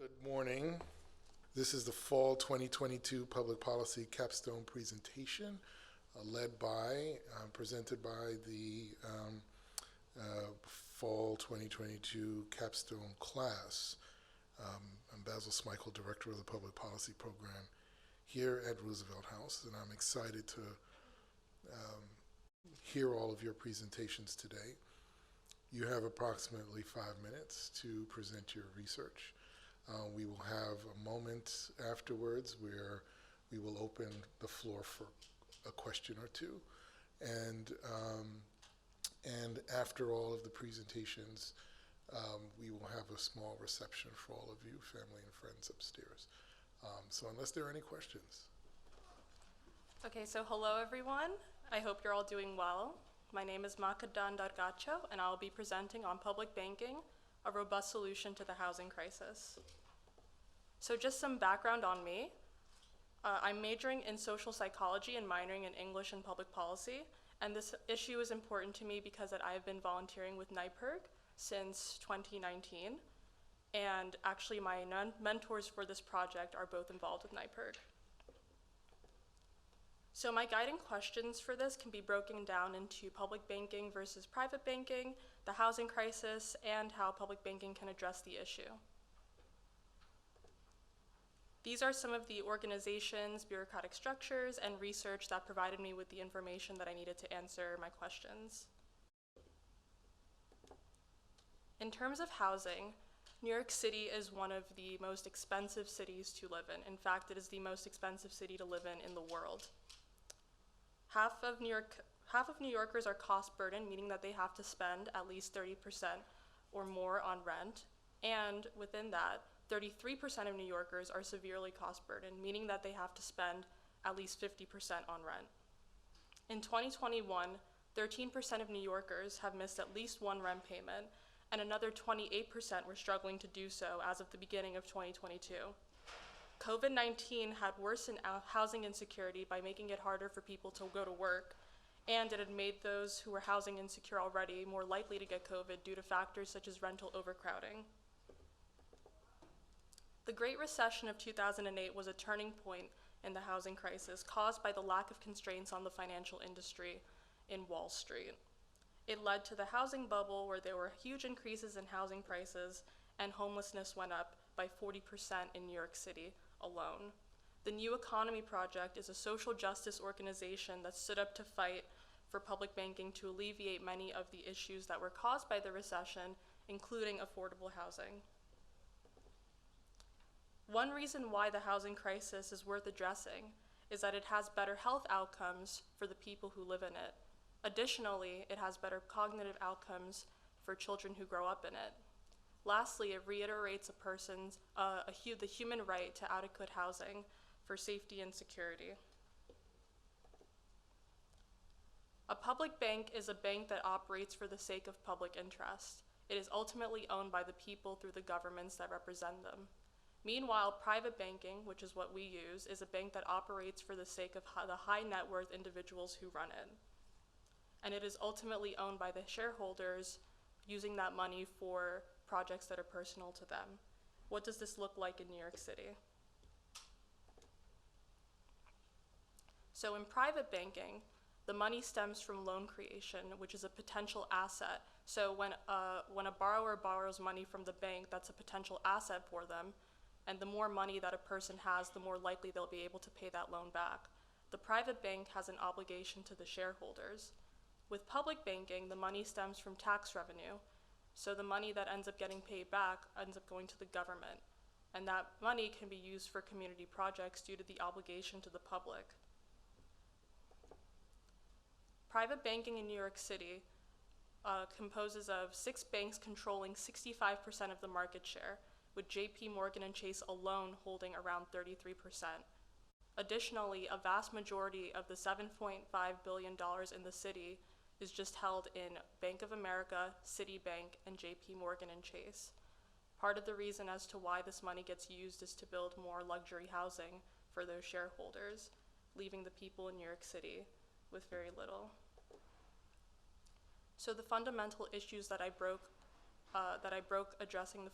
Good morning. This is the Fall 2022 Public Policy Capstone Presentation, presented by the Fall 2022 Capstone class. I'm Basil Smikle, Director of the Public Policy Program here at Roosevelt House, and I'm excited to hear all of your presentations today. You have approximately 5 minutes to present your research. We will have a moment afterwards where we will open the floor for a question or two. And after all of the presentations, we will have a small reception for all of you, family and friends upstairs. So unless there are any questions. Okay, so hello everyone. I hope you're all doing well. My name is Makadan Dargacho, and I'll be presenting on public banking, a robust solution to the housing crisis. So just some background on me. I'm majoring in social psychology and minoring in English and public policy, and this issue is important to me because I have been volunteering with NYPIRG since 2019, and actually my mentors for this project are both involved with NYPIRG. So my guiding questions for this can be broken down into public banking versus private banking, the housing crisis, and how public banking can address the issue. These are some of the organizations, bureaucratic structures, and research that provided me with the information that I needed to answer my questions. In terms of housing, New York City is one of the most expensive cities to live in. In fact, it is the most expensive city to live in the world. Half of New Yorkers are cost burdened, meaning that they have to spend at least 30% or more on rent. And within that, 33% of New Yorkers are severely cost burdened, meaning that they have to spend at least 50% on rent. In 2021, 13% of New Yorkers have missed at least one rent payment, and another 28% were struggling to do so as of the beginning of 2022. COVID-19 had worsened housing insecurity by making it harder for people to go to work, and it had made those who were housing insecure already more likely to get COVID due to factors such as rental overcrowding. The Great Recession of 2008 was a turning point in the housing crisis caused by the lack of constraints on the financial industry in Wall Street. It led to the housing bubble where there were huge increases in housing prices and homelessness went up by 40% in New York City alone. The New Economy Project is a social justice organization that stood up to fight for public banking to alleviate many of the issues that were caused by the recession, including affordable housing. One reason why the housing crisis is worth addressing is that it has better health outcomes for the people who live in it. Additionally, it has better cognitive outcomes for children who grow up in it. Lastly, it reiterates the human right to adequate housing for safety and security. A public bank is a bank that operates for the sake of public interest. It is ultimately owned by the people through the governments that represent them. Meanwhile, private banking, which is what we use, is a bank that operates for the sake of the high net worth individuals who run it. And it is ultimately owned by the shareholders using that money for projects that are personal to them. What does this look like in New York City? So in private banking, the money stems from loan creation, which is a potential asset. So when a borrower borrows money from the bank, that's a potential asset for them. And the more money that a person has, the more likely they'll be able to pay that loan back. The private bank has an obligation to the shareholders. With public banking, the money stems from tax revenue. So the money that ends up getting paid back ends up going to the government. And that money can be used for community projects due to the obligation to the public. Private banking in New York City composes of 6 banks controlling 65% of the market share, with JP Morgan and Chase alone holding around 33%. Additionally, a vast majority of the $7.5 billion in the city is just held in Bank of America, Citibank, and JP Morgan and Chase. Part of the reason as to why this money gets used is to build more luxury housing for those shareholders, leaving the people in New York City with very little. So the fundamental issues that I broke addressing the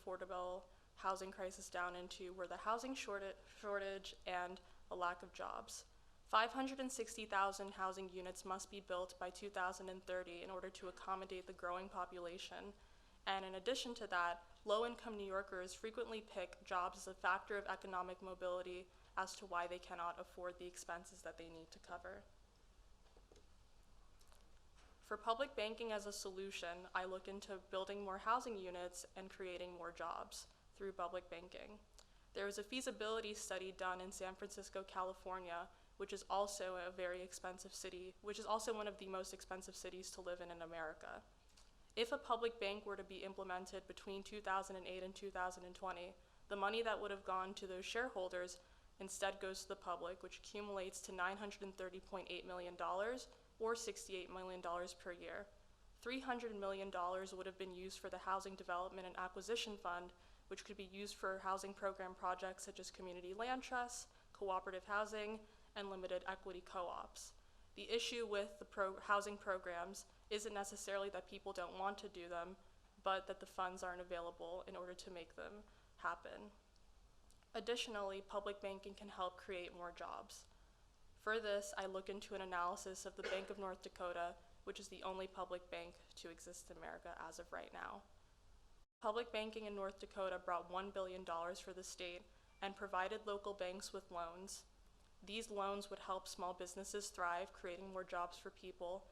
housing crisis down into were the housing shortage and a lack of jobs. 560,000 housing units must be built by 2030 in order to accommodate the growing population. And in addition to that, low-income New Yorkers frequently pick jobs as a factor of economic mobility as to why they cannot afford the expenses that they need to cover. For public banking as a solution, I look into building more housing units and creating more jobs through public banking. There was a feasibility study done in San Francisco, California, which is also a very expensive city, which is also one of the most expensive cities to live in America. If a public bank were to be implemented between 2008 and 2020, the money that would have gone to those shareholders instead goes to the public, which accumulates to $930.8 million, or $68 million per year. $300 million would have been used for the Housing Development and Acquisition Fund, which could be used for housing program projects such as community land trusts, cooperative housing, and limited equity co-ops. The issue with the housing programs isn't necessarily that people don't want to do them, but that the funds aren't available in order to make them happen. Additionally, public banking can help create more jobs. For this, I look into an analysis of the Bank of North Dakota, which is the only public bank to exist in America as of right now. Public banking in North Dakota brought $1 billion for the state and provided local banks with loans. These loans would help small businesses thrive, creating more jobs for people,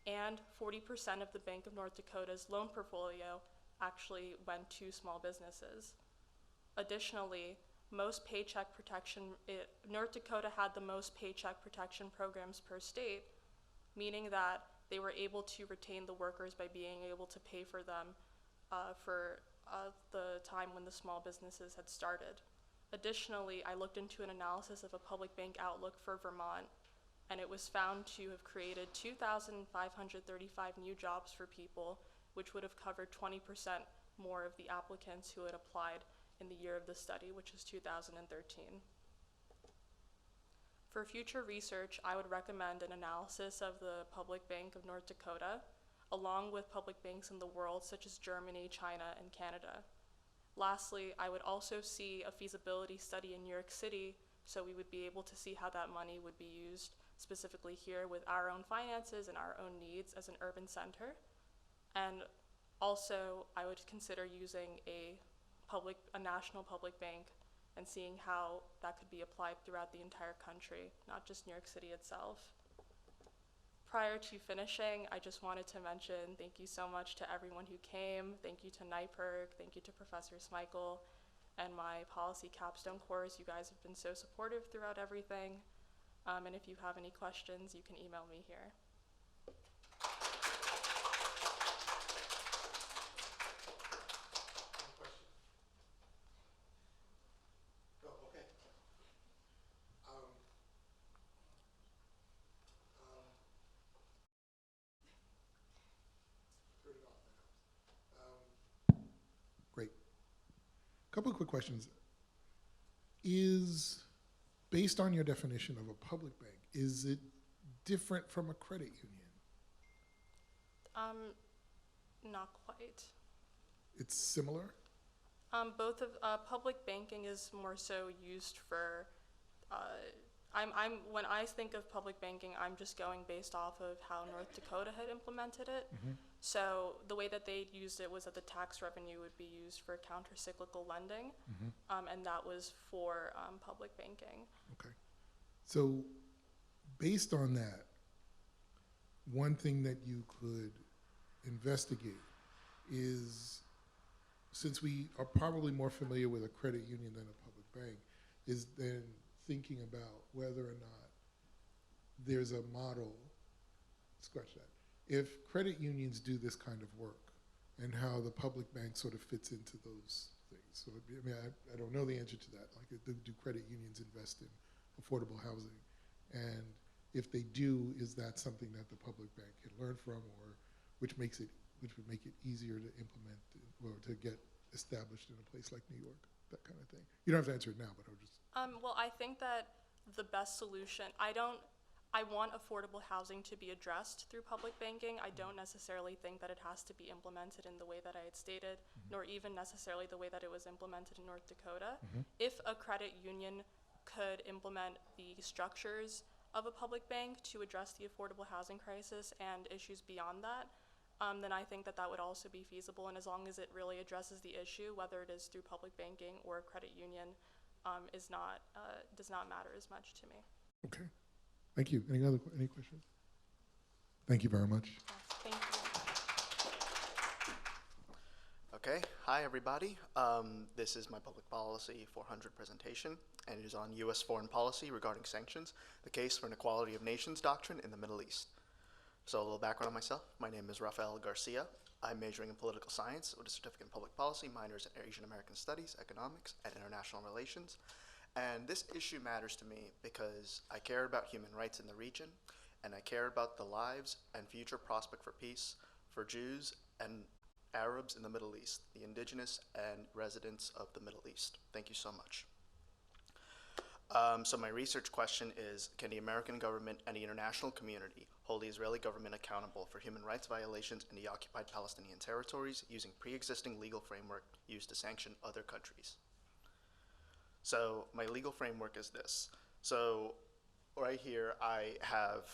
and 40% of the Bank of North Dakota's loan portfolio actually went to small businesses. Additionally, North Dakota had the most paycheck protection programs per state, meaning that they were able to retain the workers by being able to pay for them for the time when the small businesses had started. Additionally, I looked into an analysis of a public bank outlook for Vermont, and it was found to have created 2,535 new jobs for people, which would have covered 20% more of the applicants who had applied in the year of the study, which is 2013. For future research, I would recommend an analysis of the Public Bank of North Dakota, along with public banks in the world such as Germany, China, and Canada. Lastly, I would also see a feasibility study in New York City, so we would be able to see how that money would be used specifically here with our own finances and our own needs as an urban center. And also, I would consider using a national public bank and seeing how that could be applied throughout the entire country, not just New York City itself. Prior to finishing, I just wanted to mention thank you so much to everyone who came. Thank you to NYPIRG, thank you to Professor Smeichel, and my policy capstone course. You guys have been so supportive throughout everything. And if you have any questions, you can email me here. Great. A couple of quick questions. Based on your definition of a public bank, is it different from a credit union? Not quite. It's similar? Both of public banking is more so used for. When I think of public banking, I'm just going based off of how North Dakota had implemented it. Mm-hmm. So the way that they used it was that the tax revenue would be used for countercyclical lending, and that was for public banking. Okay. So based on that, one thing that you could investigate is, since we are probably more familiar with a credit union than a public bank, is then thinking about whether or not there's a model, scratch that, if credit unions do this kind of work and how the public bank sort of fits into those things. So I mean, I don't know the answer to that. Like, do credit unions invest in affordable housing? And if they do, is that something that the public bank can learn from, or which would make it easier to implement or to get established in a place like New York, that kind of thing? You don't have to answer it now, but I'll just. Well, I think that the best solution, I want affordable housing to be addressed through public banking. I don't necessarily think that it has to be implemented in the way that I had stated, nor even necessarily the way that it was implemented in North Dakota. If a credit union could implement the structures of a public bank to address the affordable housing crisis and issues beyond that, then I think that that would also be feasible. And as long as it really addresses the issue, whether it is through public banking or a credit union, does not matter as much to me. Okay. Thank you. Any questions? Thank you very much. Yes, thank you. Okay, hi everybody. This is my Public Policy 400 presentation, and it is on U.S. foreign policy regarding sanctions, the case for an equality of nations doctrine in the Middle East. So a little background on myself. My name is Rafael Garcia. I'm majoring in political science with a certificate in public policy, minors in Asian American studies, economics, and international relations. And this issue matters to me because I care about human rights in the region, and I care about the lives and future prospect for peace for Jews and Arabs in the Middle East, the indigenous and residents of the Middle East. Thank you so much. So my research question is, can the American government and the international community hold the Israeli government accountable for human rights violations in the occupied Palestinian territories using pre-existing legal framework used to sanction other countries? So my legal framework is this. So right here I have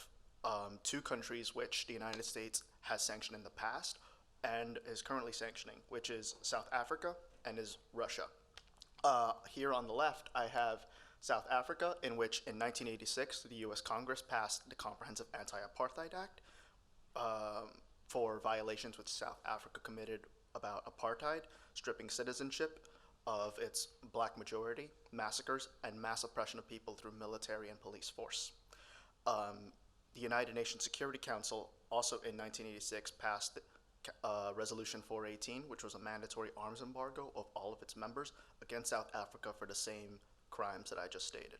two countries which the United States has sanctioned in the past and is currently sanctioning, which is South Africa and is Russia. Here on the left, I have South Africa, in which in 1986, the US Congress passed the Comprehensive Anti-Apartheid Act for violations which South Africa committed about apartheid, stripping citizenship of its black majority, massacres, and mass oppression of people through military and police force. The United Nations Security Council also in 1986 passed Resolution 418, which was a mandatory arms embargo of all of its members against South Africa for the same crimes that I just stated.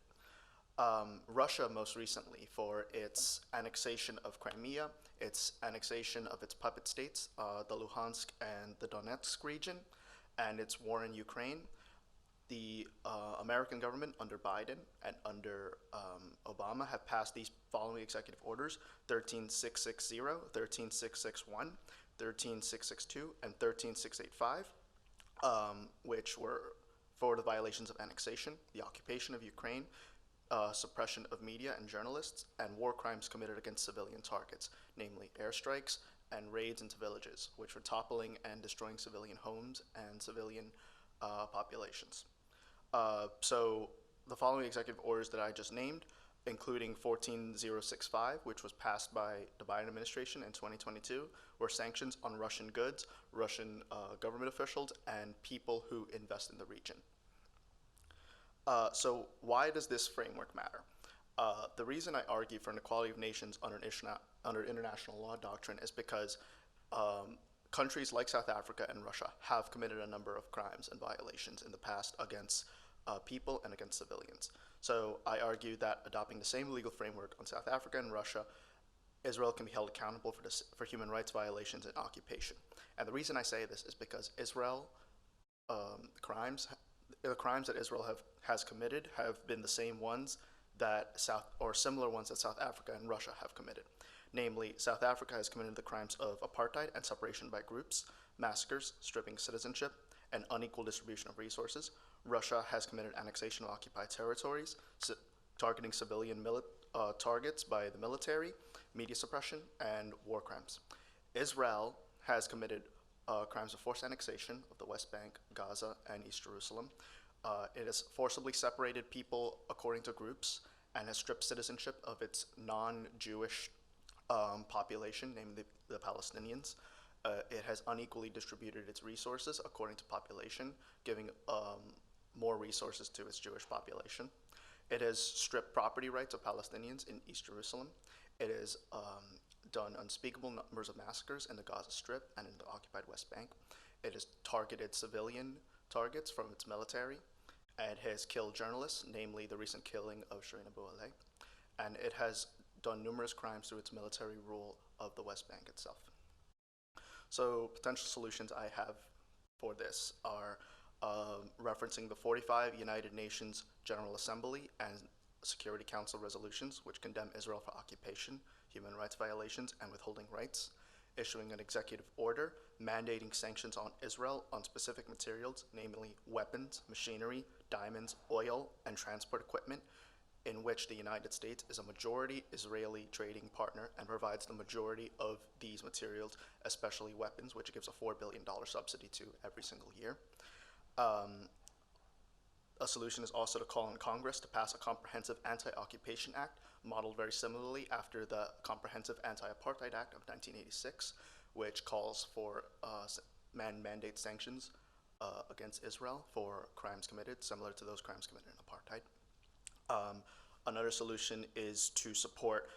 Russia most recently for its annexation of Crimea, its annexation of its puppet states, the Luhansk and the Donetsk region, and its war in Ukraine. The American government under Biden and under Obama have passed these following executive orders: 13660, 13661, 13662, and 13685, which were for the violations of annexation, the occupation of Ukraine, suppression of media and journalists, and war crimes committed against civilian targets, namely airstrikes and raids into villages, which were toppling and destroying civilian homes and civilian populations. So the following executive orders that I just named, including 14065, which was passed by the Biden administration in 2022, were sanctions on Russian goods, Russian government officials, and people who invest in the region. So why does this framework matter? The reason I argue for an equality of nations under international law doctrine is because countries like South Africa and Russia have committed a number of crimes and violations in the past against people and against civilians. So I argue that adopting the same legal framework on South Africa and Russia, Israel can be held accountable for human rights violations and occupation. And the reason I say this is because Israel, the crimes that Israel has committed have been the same ones that similar ones that South Africa and Russia have committed. Namely, South Africa has committed the crimes of apartheid and separation by groups, massacres, stripping citizenship, and unequal distribution of resources. Russia has committed annexation of occupied territories, targeting civilian targets by the military, media suppression, and war crimes. Israel has committed crimes of forced annexation of the West Bank, Gaza, and East Jerusalem. It has forcibly separated people according to groups and has stripped citizenship of its non-Jewish population, namely the Palestinians. It has unequally distributed its resources according to population, giving more resources to its Jewish population. It has stripped property rights of Palestinians in East Jerusalem. It has done unspeakable numbers of massacres in the Gaza Strip and in the occupied West Bank. It has targeted civilian targets from its military. It has killed journalists, namely the recent killing of Shireen Abu Akleh. And it has done numerous crimes through its military rule of the West Bank itself. So potential solutions I have for this are referencing the 45 United Nations General Assembly and Security Council resolutions which condemn Israel for occupation, human rights violations, and withholding rights, issuing an executive order mandating sanctions on Israel on specific materials, namely weapons, machinery, diamonds, oil, and transport equipment, in which the United States is a majority Israeli trading partner and provides the majority of these materials, especially weapons, which it gives a $4 billion subsidy to every single year. A solution is also to call on Congress to pass a comprehensive anti-occupation act, modeled very similarly after the Comprehensive Anti-Apartheid Act of 1986, which calls for mandate sanctions against Israel for crimes committed, similar to those crimes committed in apartheid. Another solution is to support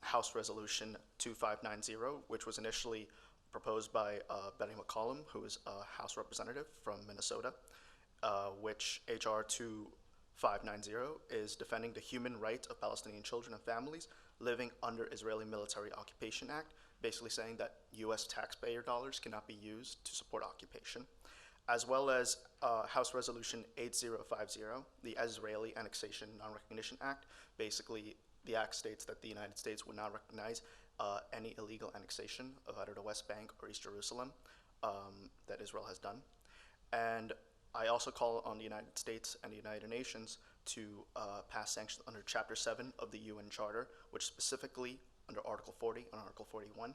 House Resolution 2590, which was initially proposed by Betty McCollum, who is a House representative from Minnesota, which HR 2590 is defending the human rights of Palestinian children and families living under Israeli Military Occupation Act, basically saying that US taxpayer dollars cannot be used to support occupation, as well as House Resolution 8050, the Israeli Annexation Non-Recognition Act. Basically, the act states that the United States would not recognize any illegal annexation of either the West Bank or East Jerusalem that Israel has done. And I also call on the United States and the United Nations to pass sanctions under Chapter 7 of the UN Charter, which specifically under Article 40 and Article 41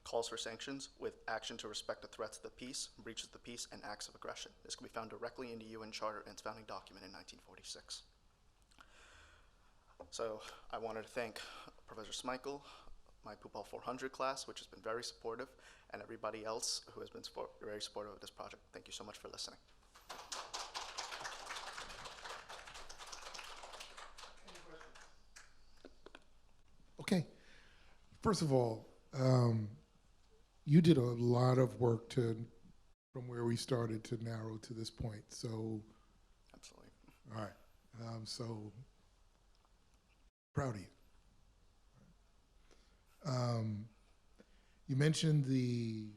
calls for sanctions with action to respect the threats to the peace, breaches of the peace, and acts of aggression. This can be found directly in the UN Charter and its founding document in 1946. So I wanted to thank Professor Smikle, my Pupil 400 class, which has been very supportive, and everybody else who has been very supportive of this project. Thank you so much for listening. Okay. First of all, you did a lot of work from where we started to narrow to this point. So, Absolutely. all right. So proud of you. You mentioned the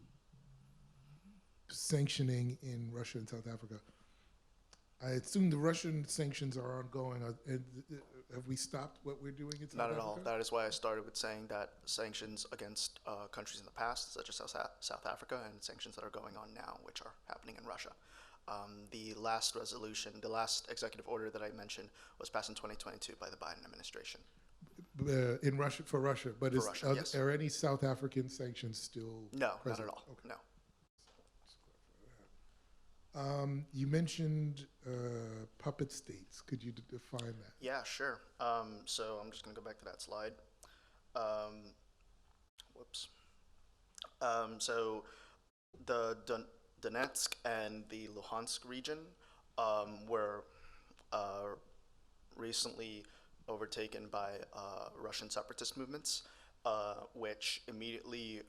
sanctioning in Russia and South Africa. I assume the Russian sanctions are ongoing. Have we stopped what we're doing in South Africa? Not at all. That is why I started with saying that sanctions against countries in the past, such as South Africa, and sanctions that are going on now, which are happening in Russia. The last resolution, the last executive order that I mentioned, was passed in 2022 by the Biden administration. In Russia, for Russia, but For Russia, yes. Are any South African sanctions still No, present? not at all. Okay. No. You mentioned puppet states. Could you define that? Yeah, sure. So I'm just going to go back to that slide. Whoops. So the Donetsk and the Luhansk region were recently overtaken by Russian separatist movements, which immediately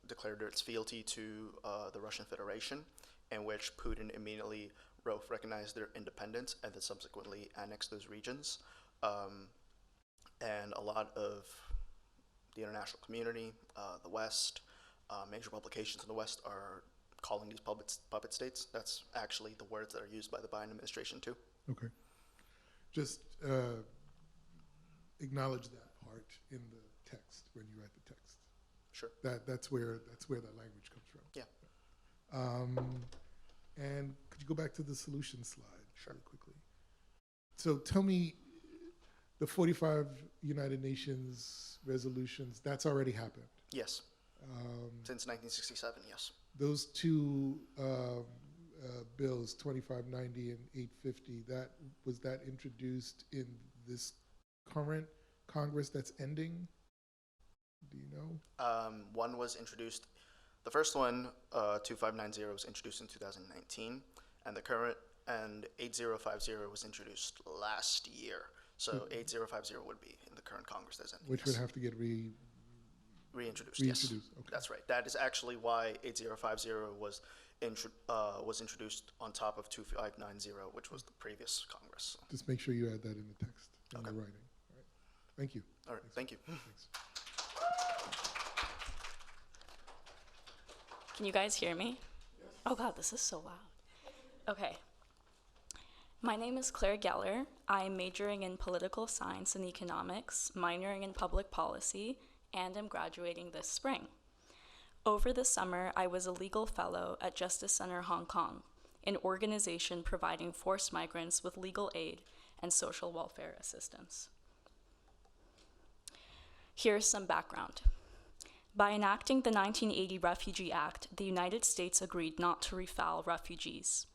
declared its fealty to the Russian Federation, in which Putin immediately recognized their independence and then subsequently annexed those regions. And a lot of the international community, the West, major publications in the West are calling these puppet states. That's actually the words that are used by the Biden administration too. Okay. Just acknowledge that part in the text when you write the text. Sure. That's where that language comes from. Yeah. And could you go back to the solution slide Sure. really quickly? So tell me, the 45 United Nations resolutions, that's already happened. Yes. Since 1967, yes. Those two bills, 2590 and 850, was that introduced in this current Congress that's ending? Do you know? One was introduced, the first one, 2590, was introduced in 2019, and the current, and 8050 was introduced last year. So 8050 would be in the current Congress that's ending. Which yes. would have to get Reintroduced, yes. reintroduced. Okay. That's right. That is actually why 8050 was introduced on top of 2590, which was the previous Congress. Just make sure you add that in the text, in Okay. the writing. All right. Thank you. All right, thank you. Thanks. Can you guys hear me? Oh God, this is so loud. Okay. My name is Claire Geller. I am majoring in political science and economics, minoring in public policy, and am graduating this spring. Over the summer, I was a legal fellow at Justice Center Hong Kong, an organization providing forced migrants with legal aid and social welfare assistance. Here's some background. By enacting the 1980 Refugee Act, the United States agreed not to refoul refugees,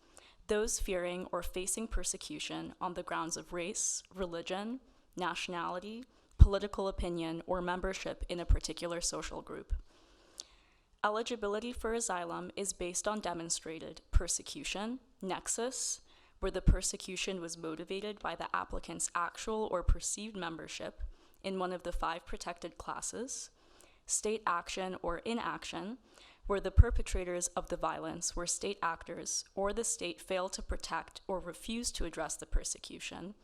those fearing or facing persecution on the grounds of race, religion, nationality, political opinion, or membership in a particular social group. Eligibility for asylum is based on demonstrated persecution, nexus, where the persecution was motivated by the applicant's actual or perceived membership in one of the 5 protected classes, state action or inaction, where the perpetrators of the violence were state actors or the state failed to protect or refused to address the persecution,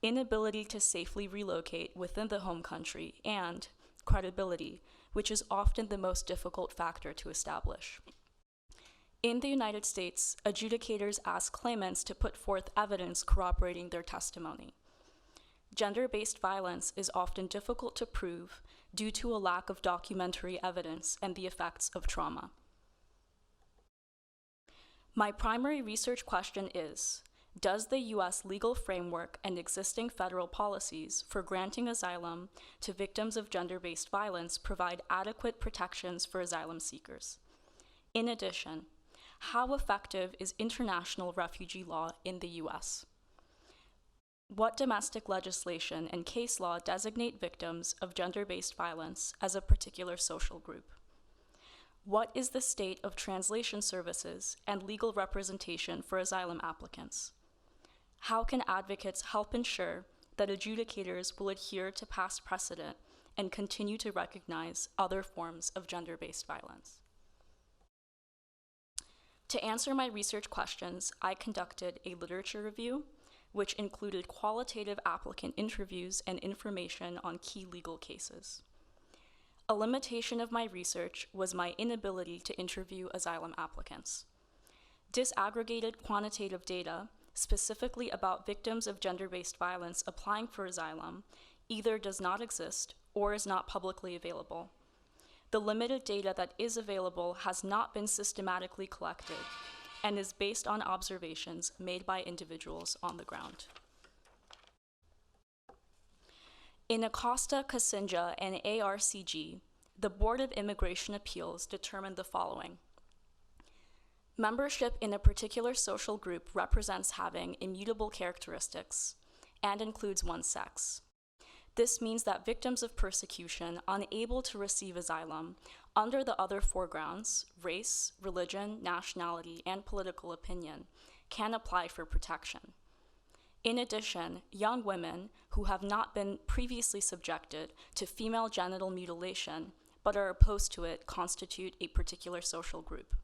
inability to safely relocate within the home country, and credibility, which is often the most difficult factor to establish. In the United States, adjudicators ask claimants to put forth evidence corroborating their testimony. Gender-based violence is often difficult to prove due to a lack of documentary evidence and the effects of trauma. My primary research question is, does the U.S. legal framework and existing federal policies for granting asylum to victims of gender-based violence provide adequate protections for asylum seekers? In addition, how effective is international refugee law in the U.S.? What domestic legislation and case law designate victims of gender-based violence as a particular social group? What is the state of translation services and legal representation for asylum applicants? How can advocates help ensure that adjudicators will adhere to past precedent and continue to recognize other forms of gender-based violence? To answer my research questions, I conducted a literature review, which included qualitative applicant interviews and information on key legal cases. A limitation of my research was my inability to interview asylum applicants. Disaggregated quantitative data, specifically about victims of gender-based violence applying for asylum, either does not exist or is not publicly available. The limited data that is available has not been systematically collected and is based on observations made by individuals on the ground. In Acosta, Kasinga, and ARCG, the Board of Immigration Appeals determined the following. Membership in a particular social group represents having immutable characteristics and includes one's sex. This means that victims of persecution unable to receive asylum under the other 4 grounds, race, religion, nationality, and political opinion, can apply for protection. In addition, young women who have not been previously subjected to female genital mutilation but are opposed to it constitute a particular social group.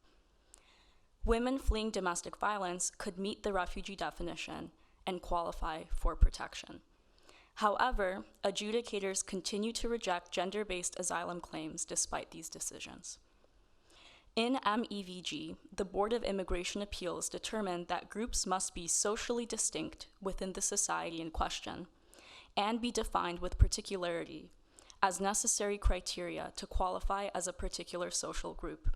Women fleeing domestic violence could meet the refugee definition and qualify for protection. However, adjudicators continue to reject gender-based asylum claims despite these decisions. In MEVG, the Board of Immigration Appeals determined that groups must be socially distinct within the society in question and be defined with particularity as necessary criteria to qualify as a particular social group.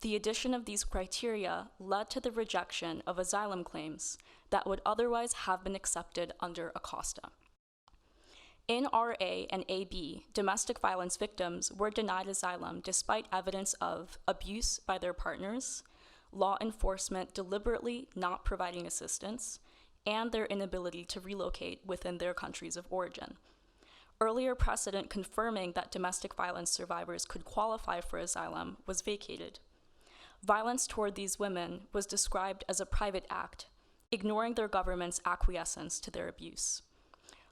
The addition of these criteria led to the rejection of asylum claims that would otherwise have been accepted under Acosta. In RA and AB, domestic violence victims were denied asylum despite evidence of abuse by their partners, law enforcement deliberately not providing assistance, and their inability to relocate within their countries of origin. Earlier precedent confirming that domestic violence survivors could qualify for asylum was vacated. Violence toward these women was described as a private act, ignoring their government's acquiescence to their abuse.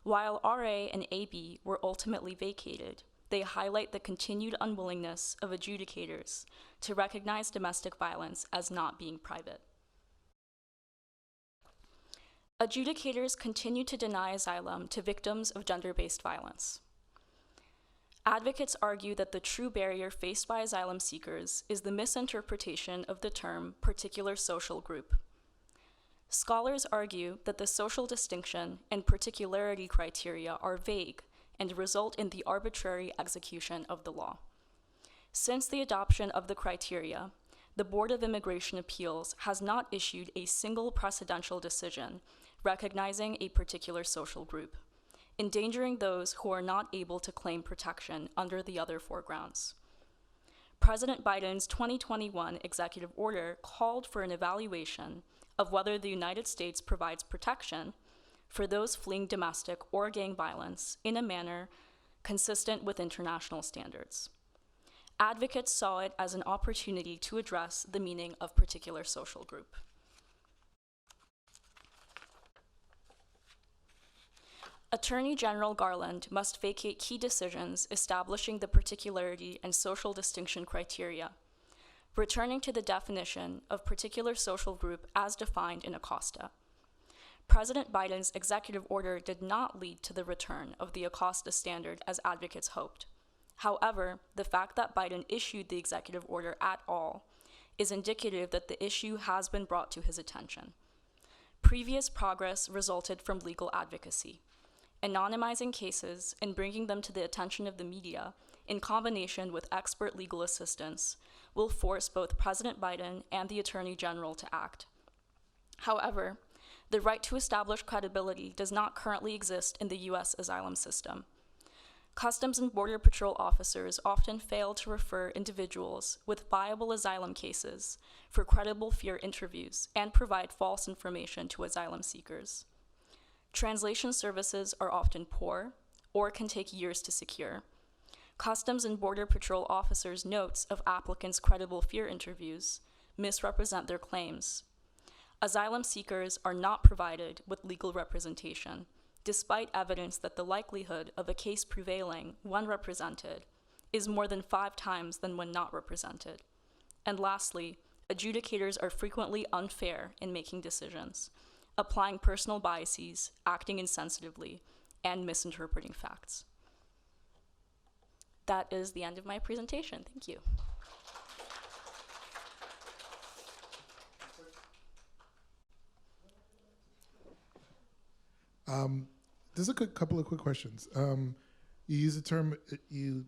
While RA and AB were ultimately vacated, they highlight the continued unwillingness of adjudicators to recognize domestic violence as not being private. Adjudicators continue to deny asylum to victims of gender-based violence. Advocates argue that the true barrier faced by asylum seekers is the misinterpretation of the term particular social group. Scholars argue that the social distinction and particularity criteria are vague and result in the arbitrary execution of the law. Since the adoption of the criteria, the Board of Immigration Appeals has not issued a single precedential decision recognizing a particular social group, endangering those who are not able to claim protection under the other four grounds. President Biden's 2021 executive order called for an evaluation of whether the United States provides protection for those fleeing domestic or gang violence in a manner consistent with international standards. Advocates saw it as an opportunity to address the meaning of particular social group. Attorney General Garland must vacate key decisions establishing the particularity and social distinction criteria, returning to the definition of particular social group as defined in ACOSTA. President Biden's executive order did not lead to the return of the ACOSTA standard as advocates hoped. However, the fact that Biden issued the executive order at all is indicative that the issue has been brought to his attention. Previous progress resulted from legal advocacy. Anonymizing cases and bringing them to the attention of the media, in combination with expert legal assistance, will force both President Biden and the Attorney General to act. However, the right to establish credibility does not currently exist in the U.S. asylum system. Customs and Border Patrol officers often fail to refer individuals with viable asylum cases for credible fear interviews and provide false information to asylum seekers. Translation services are often poor or can take years to secure. Customs and Border Patrol officers' notes of applicants' credible fear interviews misrepresent their claims. Asylum seekers are not provided with legal representation, despite evidence that the likelihood of a case prevailing when represented is more than 5 times than when not represented. And lastly, adjudicators are frequently unfair in making decisions, applying personal biases, acting insensitively, and misinterpreting facts. That is the end of my presentation. Thank you. There's a couple of quick questions. You use the term, you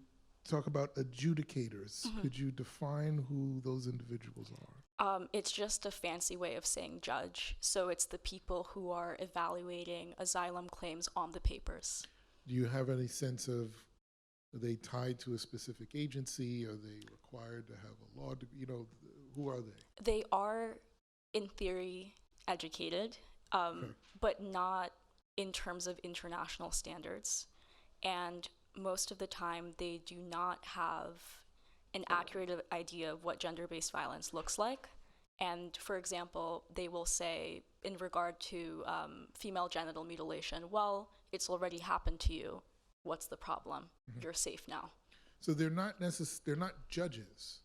talk about adjudicators. Could you define who those individuals are? It's just a fancy way of saying judge. So it's the people who are evaluating asylum claims on the papers. Do you have any sense of, are they tied to a specific agency? Are they required to have a law degree? Who are they? They are, in theory, educated, but not in terms of international standards. And most of the time, they do not have an accurate idea of what gender-based violence looks like. And for example, they will say, in regard to female genital mutilation, well, it's already happened to you. What's the problem? You're safe now. So they're not they're not judges.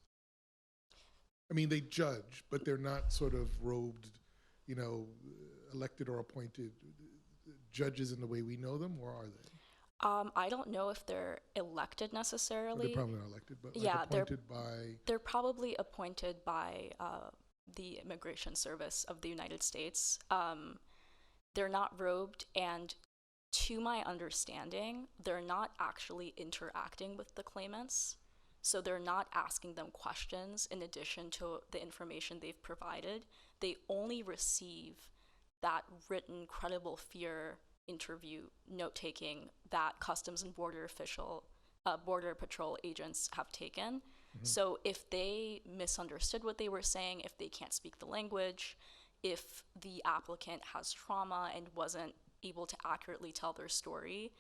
I mean, they judge, but they're not sort of robed, elected or appointed judges in the way we know them, or are they? I don't know if they're elected necessarily. They're probably not elected, but Yeah, appointed by... They're probably appointed by the Immigration Service of the United States. They're not robed, and to my understanding, they're not actually interacting with the claimants. So they're not asking them questions in addition to the information they've provided. They only receive that written credible fear interview note-taking that Customs and Border Patrol agents have taken. So if they misunderstood what they were saying, if they can't speak the language, if the applicant has trauma and wasn't able to accurately tell their story,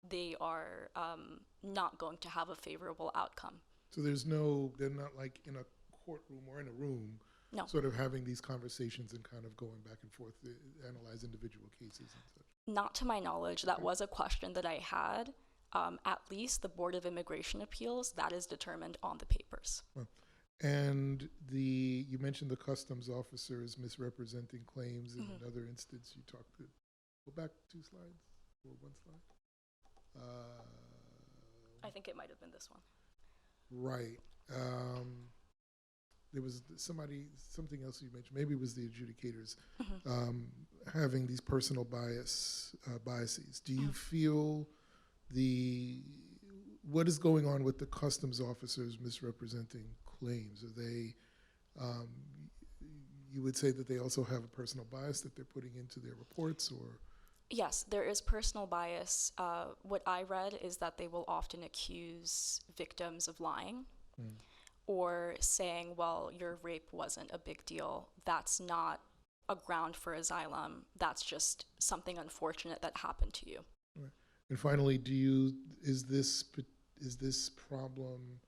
they are not going to have a favorable outcome. So they're not like in a courtroom or in a room, No. sort of having these conversations and kind of going back and forth to analyze individual cases and such. Not to my knowledge. That was a question that I had. At least the Board of Immigration Appeals, that is determined on the papers. And you mentioned the customs officers misrepresenting claims. In another instance, you talked to, go back 2 slides or 1 slide. I think it might have been this one. Right. there was something else you mentioned, maybe it was the adjudicators, having these personal biases. Do you feel what is going on with the customs officers misrepresenting claims? Are they, you would say that they also have a personal bias that they're putting into their reports, or? Yes, there is personal bias. What I read is that they will often accuse victims of lying or saying, well, your rape wasn't a big deal. That's not a ground for asylum. That's just something unfortunate that happened to you. Right. And finally, is this problem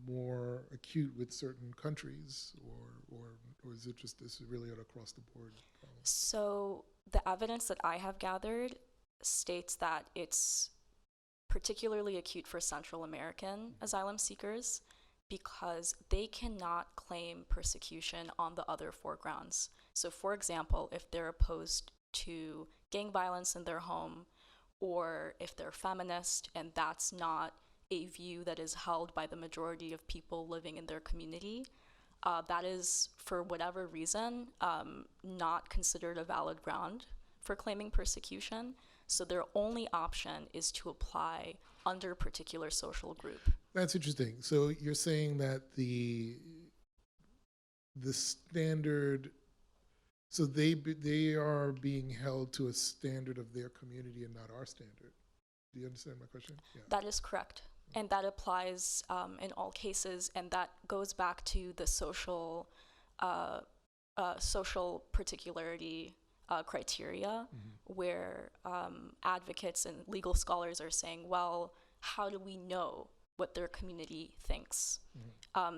more acute with certain countries, or is it just this really an across the board problem? So the evidence that I have gathered states that it's particularly acute for Central American asylum seekers because they cannot claim persecution on the other four grounds. So for example, if they're opposed to gang violence in their home, or if they're feminist and that's not a view that is held by the majority of people living in their community, that is, for whatever reason, not considered a valid ground for claiming persecution. So their only option is to apply under a particular social group. That's interesting. So you're saying that the standard, so they are being held to a standard of their community and not our standard. Do you understand my question? Yeah. That is correct. And that applies in all cases, and that goes back to the social particularity criteria, where advocates and legal scholars are saying, well, how do we know what their community thinks?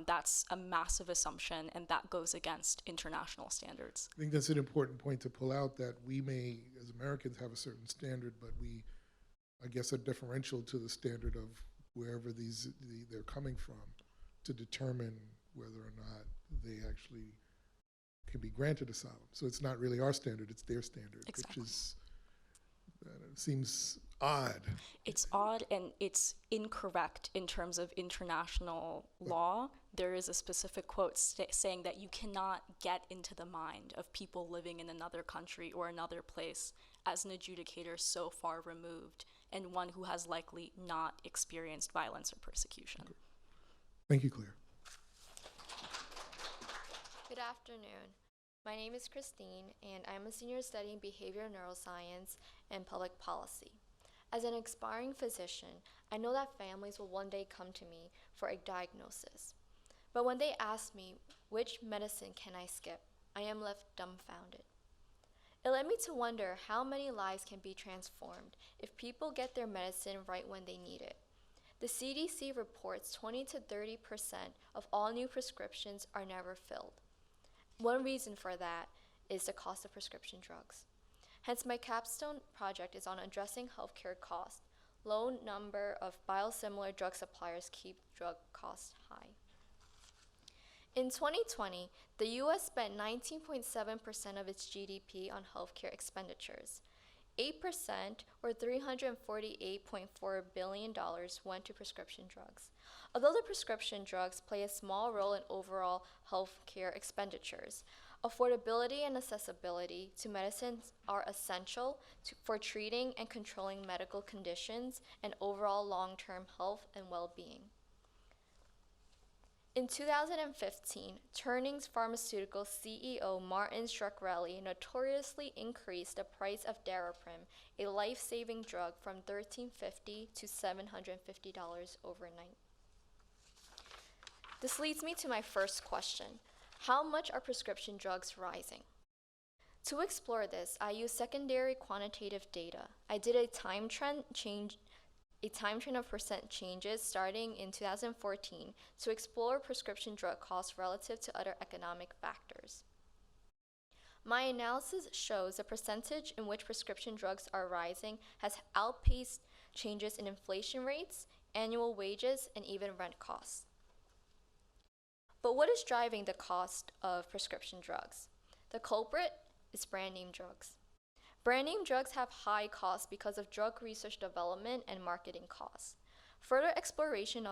That's a massive assumption, and that goes against international standards. I think that's an important point to pull out, that we may, as Americans, have a certain standard, but we, I guess, are differential to the standard of wherever they're coming from to determine whether or not they actually can be granted asylum. So it's not really our standard, it's their standard, Exactly. which is, seems odd. It's odd, and it's incorrect in terms of international law. There is a specific quote saying that you cannot get into the mind of people living in another country or another place as an adjudicator so far removed, and one who has likely not experienced violence or persecution. Okay. Thank you, Claire. Good afternoon. My name is Christine, and I'm a senior studying behavioral neuroscience and public policy. As an aspiring physician, I know that families will one day come to me for a diagnosis. But when they ask me, which medicine can I skip, I am left dumbfounded. It led me to wonder how many lives can be transformed if people get their medicine right when they need it. The CDC reports 20 to 30% of all new prescriptions are never filled. One reason for that is the cost of prescription drugs. Hence, my capstone project is on addressing healthcare costs. Low number of biosimilar drug suppliers keep drug costs high. In 2020, the U.S. spent 19.7% of its GDP on healthcare expenditures. 8%, or $348.4 billion, went to prescription drugs. Although the prescription drugs play a small role in overall healthcare expenditures, affordability and accessibility to medicines are essential for treating and controlling medical conditions and overall long-term health and well-being. In 2015, Turnings Pharmaceuticals CEO Martin Shkreli notoriously increased the price of Daraprim, a life-saving drug, from $13.50 to $750 overnight. This leads me to my first question. How much are prescription drugs rising? To explore this, I used secondary quantitative data. I did a time trend of percent changes starting in 2014 to explore prescription drug costs relative to other economic factors. My analysis shows the percentage in which prescription drugs are rising has outpaced changes in inflation rates, annual wages, and even rent costs. But what is driving the cost of prescription drugs? The culprit is brand name drugs. Brand name drugs have high costs because of drug research development and marketing costs. Further exploration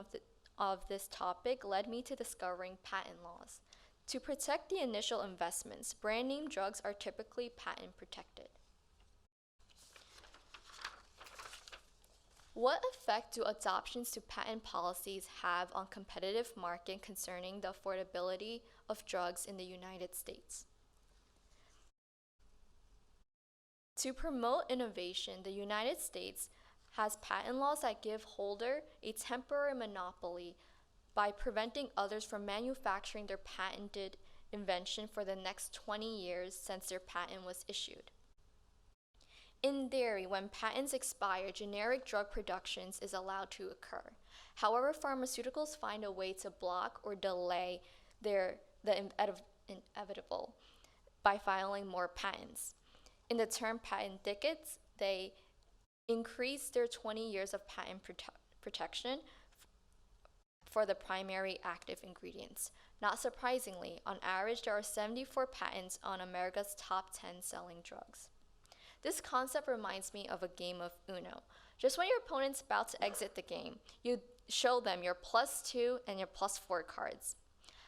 of this topic led me to discovering patent laws. To protect the initial investments, brand name drugs are typically patent protected. What effect do adoptions to patent policies have on competitive market concerning the affordability of drugs in the United States? To promote innovation, the United States has patent laws that give holder a temporary monopoly by preventing others from manufacturing their patented invention for the next 20 years since their patent was issued. In theory, when patents expire, generic drug productions is allowed to occur. However, pharmaceuticals find a way to block or delay the inevitable by filing more patents. In the term patent thickets, they increase their 20 years of patent protection for the primary active ingredients. Not surprisingly, on average, there are 74 patents on America's top 10 selling drugs. This concept reminds me of a game of Uno. Just when your opponent's about to exit the game, you show them your +2 and your +4 cards.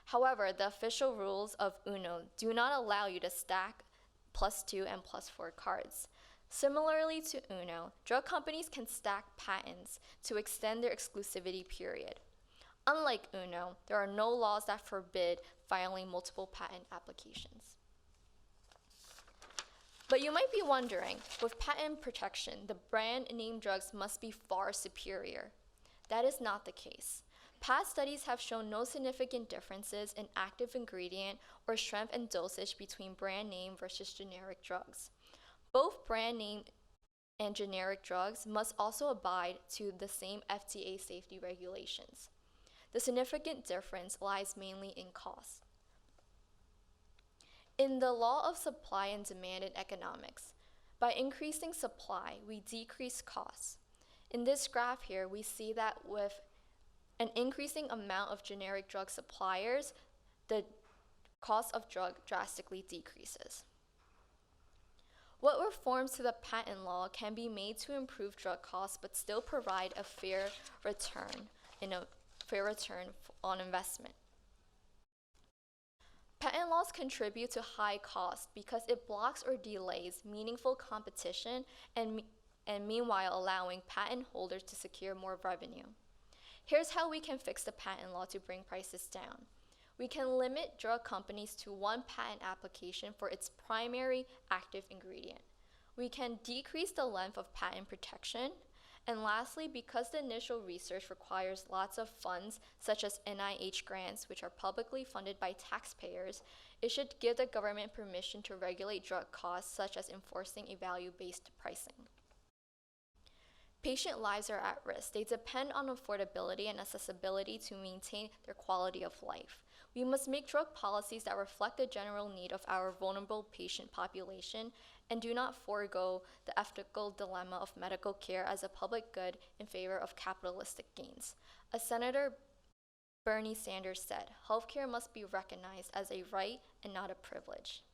However, the official rules of Uno do not allow you to stack +2 and +4 cards. Similarly to Uno, drug companies can stack patents to extend their exclusivity period. Unlike Uno, there are no laws that forbid filing multiple patent applications. But you might be wondering, with patent protection, the brand name drugs must be far superior. That is not the case. Past studies have shown no significant differences in active ingredient or strength and dosage between brand name versus generic drugs. Both brand name and generic drugs must also abide to the same FDA safety regulations. The significant difference lies mainly in cost. In the law of supply and demand in economics, by increasing supply, we decrease costs. In this graph here, we see that with an increasing amount of generic drug suppliers, the cost of drug drastically decreases. What reforms to the patent law can be made to improve drug costs but still provide a fair return on investment? Patent laws contribute to high costs because it blocks or delays meaningful competition and meanwhile allowing patent holders to secure more revenue. Here's how we can fix the patent law to bring prices down. We can limit drug companies to one patent application for its primary active ingredient. We can decrease the length of patent protection. And lastly, because the initial research requires lots of funds, such as NIH grants, which are publicly funded by taxpayers, it should give the government permission to regulate drug costs, such as enforcing a value-based pricing. Patient lives are at risk. They depend on affordability and accessibility to maintain their quality of life. We must make drug policies that reflect the general need of our vulnerable patient population and do not forego the ethical dilemma of medical care as a public good in favor of capitalistic gains. As Senator Bernie Sanders said, healthcare must be recognized as a right and not a privilege.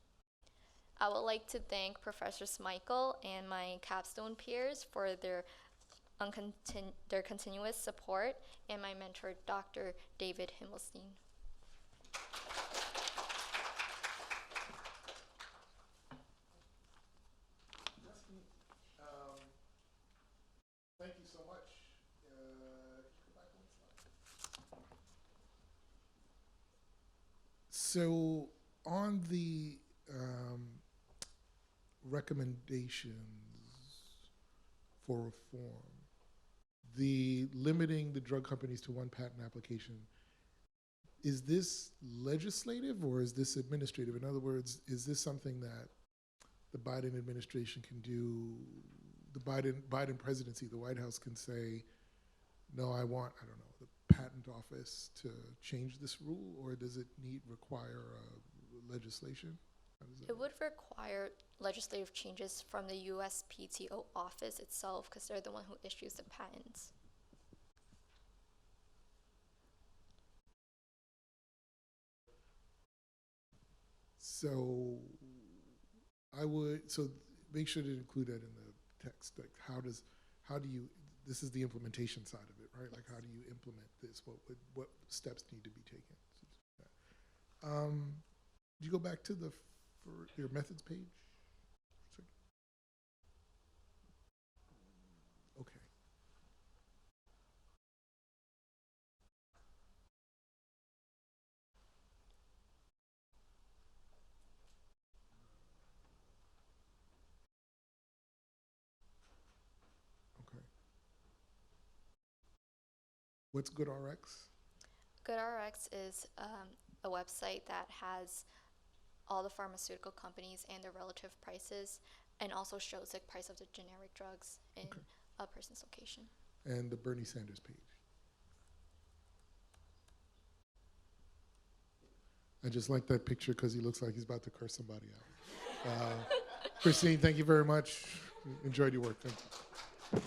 I would like to thank Professor Smikle and my capstone peers for their continuous support, and my mentor, Dr. David Himmelstein. Thank you so much. So on the recommendations for reform, the limiting the drug companies to one patent application, is this legislative or is this administrative? In other words, is this something that the Biden administration can do? The Biden presidency, the White House can say, no, I want, I don't know, the patent office to change this rule, or does it require legislation? It would require legislative changes from the USPTO office itself because they're the one who issues the patents. So make sure to include that in the text. Like how do you, this is the implementation side of it, right? Like, how do you implement this? What steps need to be taken? Do you go back to for your methods page? Okay. Okay. What's GoodRx? GoodRx is a website that has all the pharmaceutical companies and their relative prices, and also shows the price of the generic drugs in Okay. a person's location. And the Bernie Sanders page. I just like that picture because he looks like he's about to curse somebody out. Christine, thank you very much. Enjoyed your work. Thank you.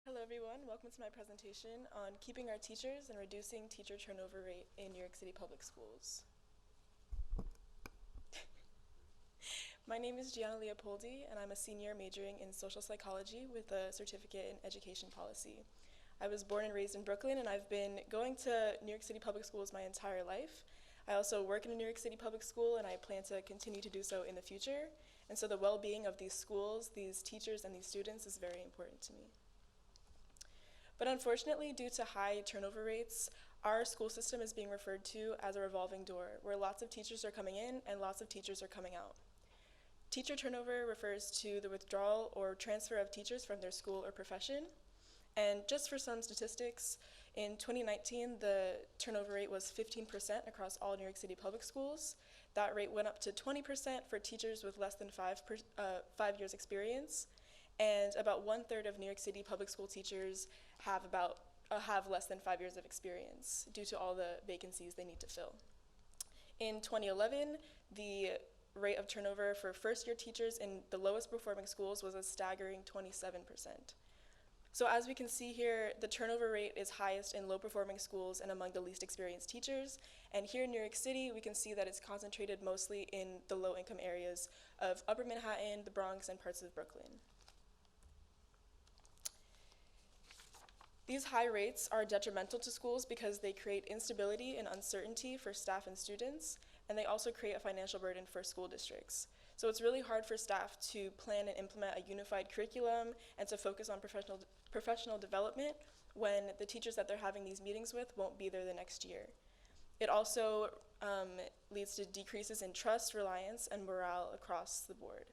Hello everyone, welcome to my presentation on keeping our teachers and reducing teacher turnover rate in New York City public schools. My name is Gianna Leopoldi, and I'm a senior majoring in social psychology with a certificate in education policy. I was born and raised in Brooklyn, and I've been going to New York City public schools my entire life. I also work in a New York City public school, and I plan to continue to do so in the future. And so the well-being of these schools, these teachers, and these students is very important to me. But unfortunately, due to high turnover rates, our school system is being referred to as a revolving door, where lots of teachers are coming in and lots of teachers are coming out. Teacher turnover refers to the withdrawal or transfer of teachers from their school or profession. And just for some statistics, in 2019, the turnover rate was 15% across all New York City public schools. That rate went up to 20% for teachers with less than 5 years experience. And about 1/3 of New York City public school teachers have less than 5 years of experience due to all the vacancies they need to fill. In 2011, the rate of turnover for first-year teachers in the lowest performing schools was a staggering 27%. So as we can see here, the turnover rate is highest in low-performing schools and among the least experienced teachers. And here in New York City, we can see that it's concentrated mostly in the low-income areas of Upper Manhattan, the Bronx, and parts of Brooklyn. These high rates are detrimental to schools because they create instability and uncertainty for staff and students, and they also create a financial burden for school districts. So it's really hard for staff to plan and implement a unified curriculum and to focus on professional development when the teachers that they're having these meetings with won't be there the next year. It also leads to decreases in trust, reliance, and morale across the board.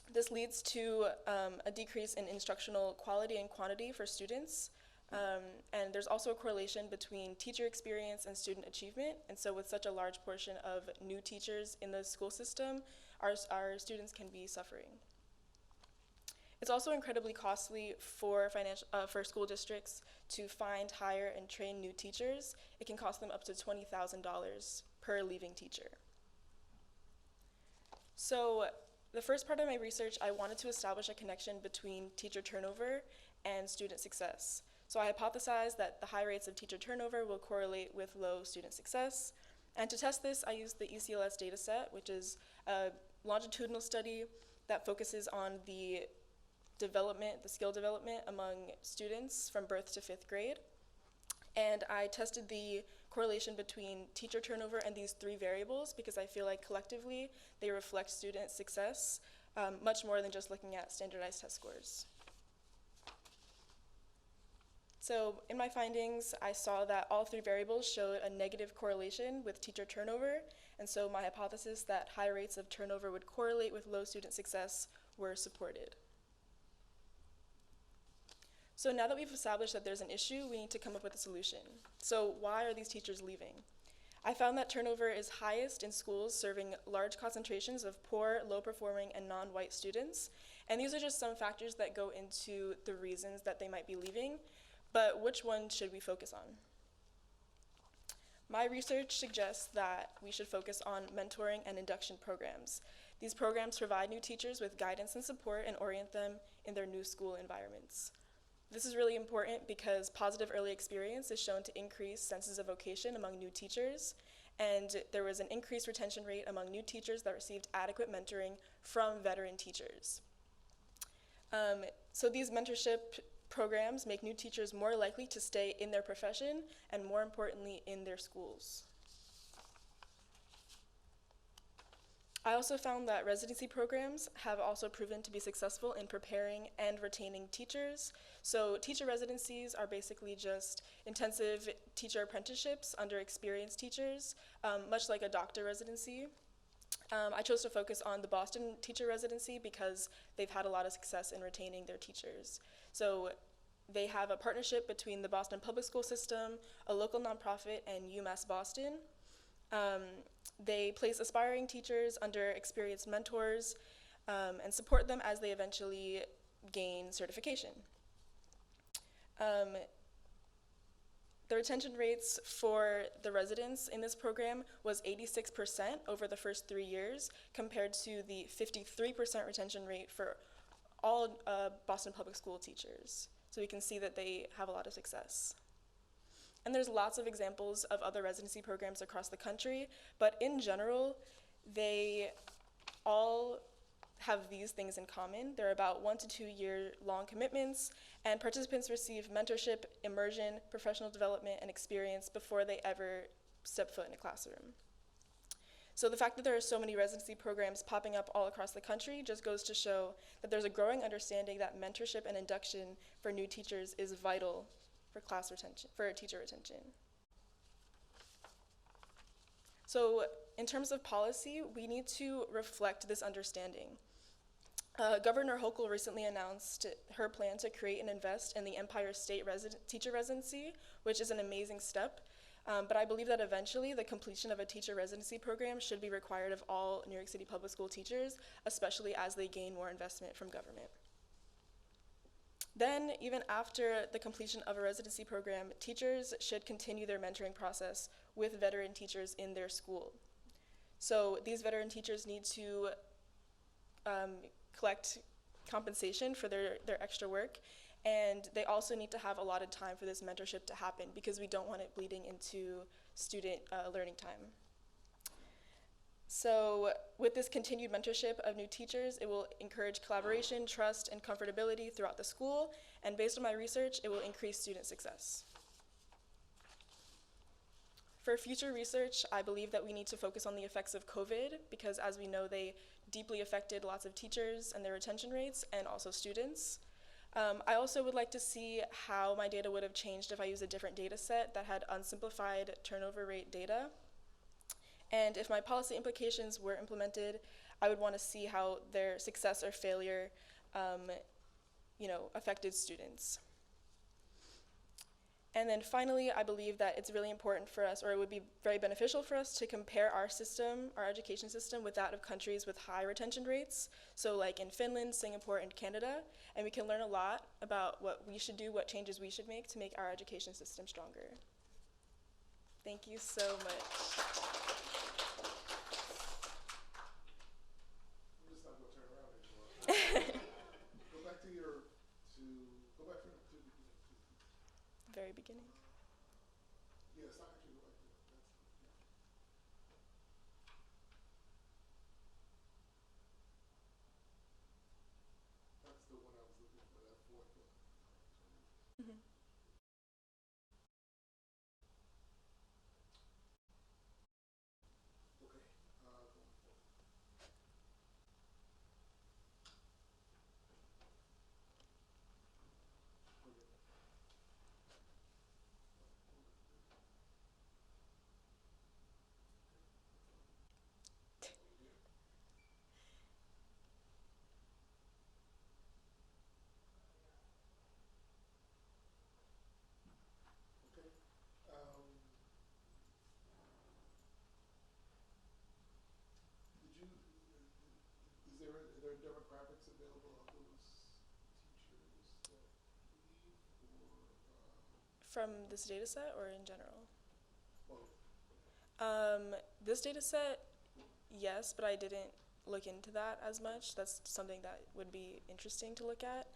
This leads to a decrease in instructional quality and quantity for students. And there's also a correlation between teacher experience and student achievement. And so with such a large portion of new teachers in the school system, our students can be suffering. It's also incredibly costly for school districts to find, hire, and train new teachers. It can cost them up to $20,000 per leaving teacher. So the first part of my research, I wanted to establish a connection between teacher turnover and student success. So I hypothesized that the high rates of teacher turnover will correlate with low student success. And to test this, I used the ECLS dataset, which is a longitudinal study that focuses on the skill development among students from birth to 5th grade. And I tested the correlation between teacher turnover and these 3 variables because I feel like collectively they reflect student success much more than just looking at standardized test scores. So in my findings, I saw that all 3 variables showed a negative correlation with teacher turnover, and so my hypothesis that high rates of turnover would correlate with low student success were supported. So now that we've established that there's an issue, we need to come up with a solution. So why are these teachers leaving? I found that turnover is highest in schools serving large concentrations of poor, low-performing, and non-white students, and these are just some factors that go into the reasons that they might be leaving. But which one should we focus on? My research suggests that we should focus on mentoring and induction programs. These programs provide new teachers with guidance and support and orient them in their new school environments. This is really important because positive early experience is shown to increase senses of vocation among new teachers, and there was an increased retention rate among new teachers that received adequate mentoring from veteran teachers. So these mentorship programs make new teachers more likely to stay in their profession and, more importantly, in their schools. I also found that residency programs have also proven to be successful in preparing and retaining teachers. So teacher residencies are basically just intensive teacher apprenticeships under experienced teachers, much like a doctor residency. I chose to focus on the Boston teacher residency because they've had a lot of success in retaining their teachers. So they have a partnership between the Boston Public School System, a local nonprofit, and UMass Boston. They place aspiring teachers under experienced mentors and support them as they eventually gain certification. The retention rates for the residents in this program was 86% over the first 3 years, compared to the 53% retention rate for all Boston Public School teachers. So we can see that they have a lot of success. And there's lots of examples of other residency programs across the country, but in general, they all have these things in common. They're about 1 to 2 year long commitments, and participants receive mentorship, immersion, professional development, and experience before they ever step foot in a classroom. So the fact that there are so many residency programs popping up all across the country just goes to show that there's a growing understanding that mentorship and induction for new teachers is vital for teacher retention. So in terms of policy, we need to reflect this understanding. Governor Hochul recently announced her plan to create and invest in the Empire State teacher residency, which is an amazing step. But I believe that eventually the completion of a teacher residency program should be required of all New York City public school teachers, especially as they gain more investment from government. Then, even after the completion of a residency program, teachers should continue their mentoring process with veteran teachers in their school. So these veteran teachers need to collect compensation for their extra work, and they also need to have allotted time for this mentorship to happen because we don't want it bleeding into student learning time. So with this continued mentorship of new teachers, it will encourage collaboration, trust, and comfortability throughout the school, and based on my research, it will increase student success. For future research, I believe that we need to focus on the effects of COVID because, as we know, they deeply affected lots of teachers and their retention rates and also students. I also would like to see how my data would have changed if I used a different data set that had unsimplified turnover rate data. And if my policy implications were implemented, I would want to see how their success or failure affected students. And then finally, I believe that it's really important for us, or it would be very beneficial for us to compare our system, our education system, with that of countries with high retention rates. So like in Finland, Singapore, and Canada. And we can learn a lot about what we should do, what changes we should make to make our education system stronger. Thank you so much. Very beginning. Yes, I actually would like to. That's the one I was looking for, that fourth one. Mm-hmm. Okay, going forward. Okay. Are there demographics available of those teachers that leave, or From this data set or in general? both? This data set, yes, but I didn't look into that as much. That's something that would be interesting to look at.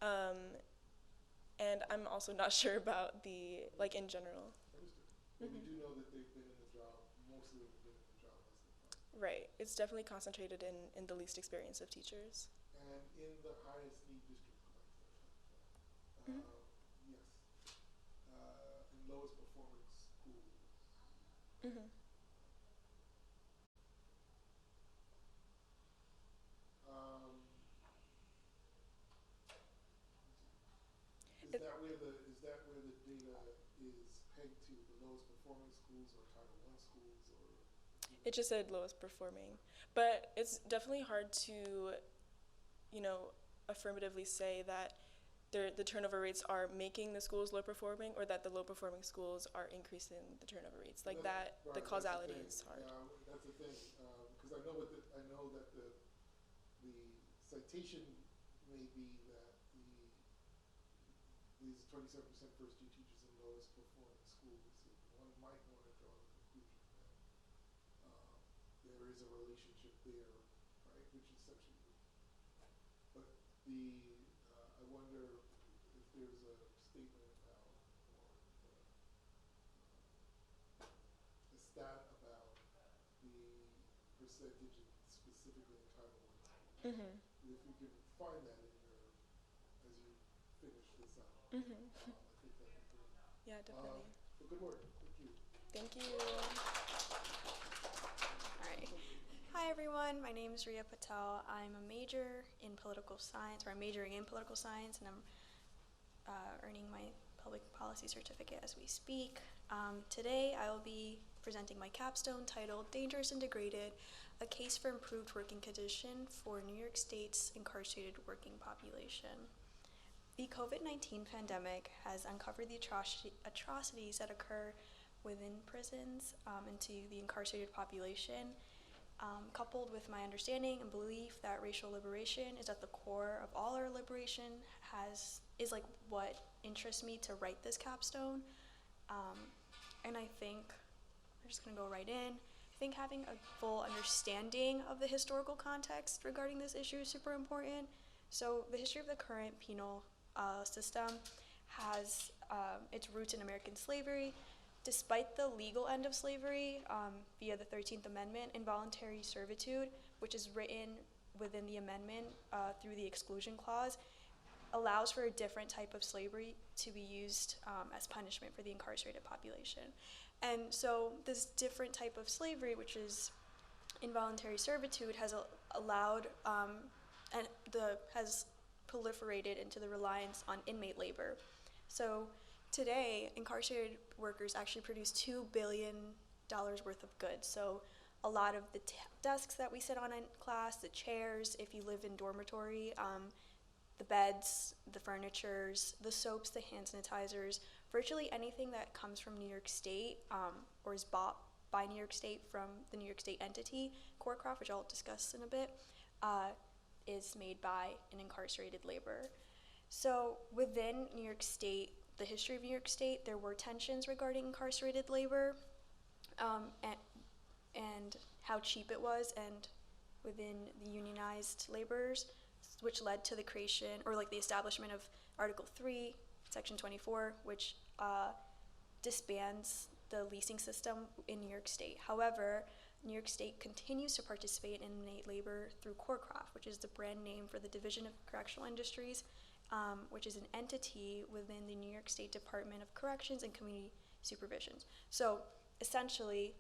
And I'm also not sure about in general. Understood. But we do know that they've been in the job, most of them have been in the job less than 5 years. Right, it's definitely concentrated in the least experience of teachers. And in the highest need districts like that. Yes. And lowest performing schools. Um, is that where the data is pegged to, the lowest performing schools or Title I schools or? It just said lowest performing. But it's definitely hard to, affirmatively say that the turnover rates are making the schools low performing or that the low performing schools are increasing the turnover rates. Like that, Right, the causality is hard. That's the thing, because I know that the citation may be that these 27% first year teachers in lowest performing schools. One might want to draw the conclusion that there is a relationship there, right? Which is essentially, but I wonder if there's a statement about or a stat about the percentage specifically in Title I schools. If you can find that in your as you finish this out, I think that'd be great. Yeah, definitely. But good work. Thank you. Thank you. All right. Hi everyone, my name is Riya Patel. I'm a major in political science, or I'm majoring in political science, and I'm earning my public policy certificate as we speak. Today I will be presenting my capstone titled Dangerous and Degraded, a case for improved working condition for New York State's incarcerated working population. The COVID-19 pandemic has uncovered the atrocities that occur within prisons and to the incarcerated population, coupled with my understanding and belief that racial liberation is at the core of all our liberation is like what interests me to write this capstone. And I think, I'm just gonna go right in. I think having a full understanding of the historical context regarding this issue is super important. So the history of the current penal system has its roots in American slavery. Despite the legal end of slavery via the 13th Amendment, involuntary servitude, which is written within the amendment through the exclusion clause, allows for a different type of slavery to be used as punishment for the incarcerated population. And so this different type of slavery, which is involuntary servitude, has allowed and has proliferated into the reliance on inmate labor. So today, incarcerated workers actually produce $2 billion worth of goods. So a lot of the desks that we sit on in class, the chairs, if you live in dormitory, the beds, the furnitures, the soaps, the hand sanitizers, virtually anything that comes from New York State or is bought by New York State from the New York State entity, CoreCraft, which I'll discuss in a bit, is made by an incarcerated laborer. So within New York State, the history of New York State, there were tensions regarding incarcerated labor and how cheap it was, and within the unionized laborers, which led to the creation, or like the establishment of Article 3, Section 24, which disbands the leasing system in New York State. However, New York State continues to participate in inmate labor through CoreCraft, which is the brand name for the Division of Correctional Industries, which is an entity within the New York State Department of Corrections and Community Supervision. So essentially,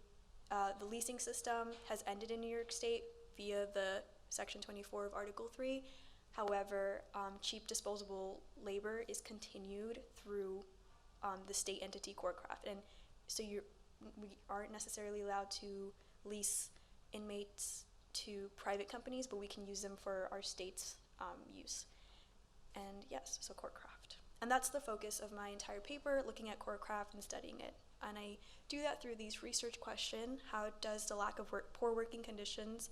the leasing system has ended in New York State via the Section 24 of Article 3. However, cheap disposable labor is continued through the state entity CoreCraft. And so we aren't necessarily allowed to lease inmates to private companies, but we can use them for our state's use. And yes, so CoreCraft. And that's the focus of my entire paper, looking at CoreCraft and studying it. And I do that through these research questions. How does the lack of poor working conditions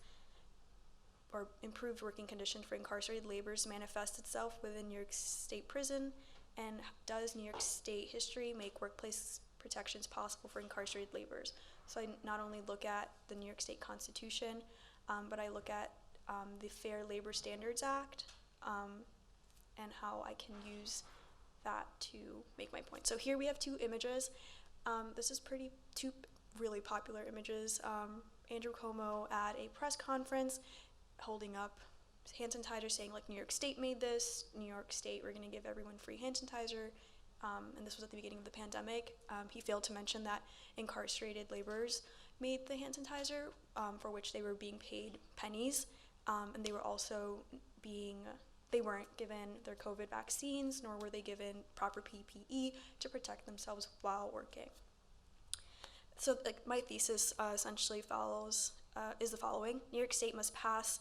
or improved working conditions for incarcerated laborers manifest itself within New York State prison? And does New York State history make workplace protections possible for incarcerated laborers? So I not only look at the New York State Constitution, but I look at the Fair Labor Standards Act, and how I can use that to make my point. So here we have two images. This is two really popular images. Andrew Cuomo at a press conference holding up hand sanitizer, saying like New York State made this. New York State, we're going to give everyone free hand sanitizer. And this was at the beginning of the pandemic. He failed to mention that incarcerated laborers made the hand sanitizer, for which they were being paid pennies, and they were also they weren't given their COVID vaccines, nor were they given proper PPE to protect themselves while working. So my thesis essentially is the following. New York State must pass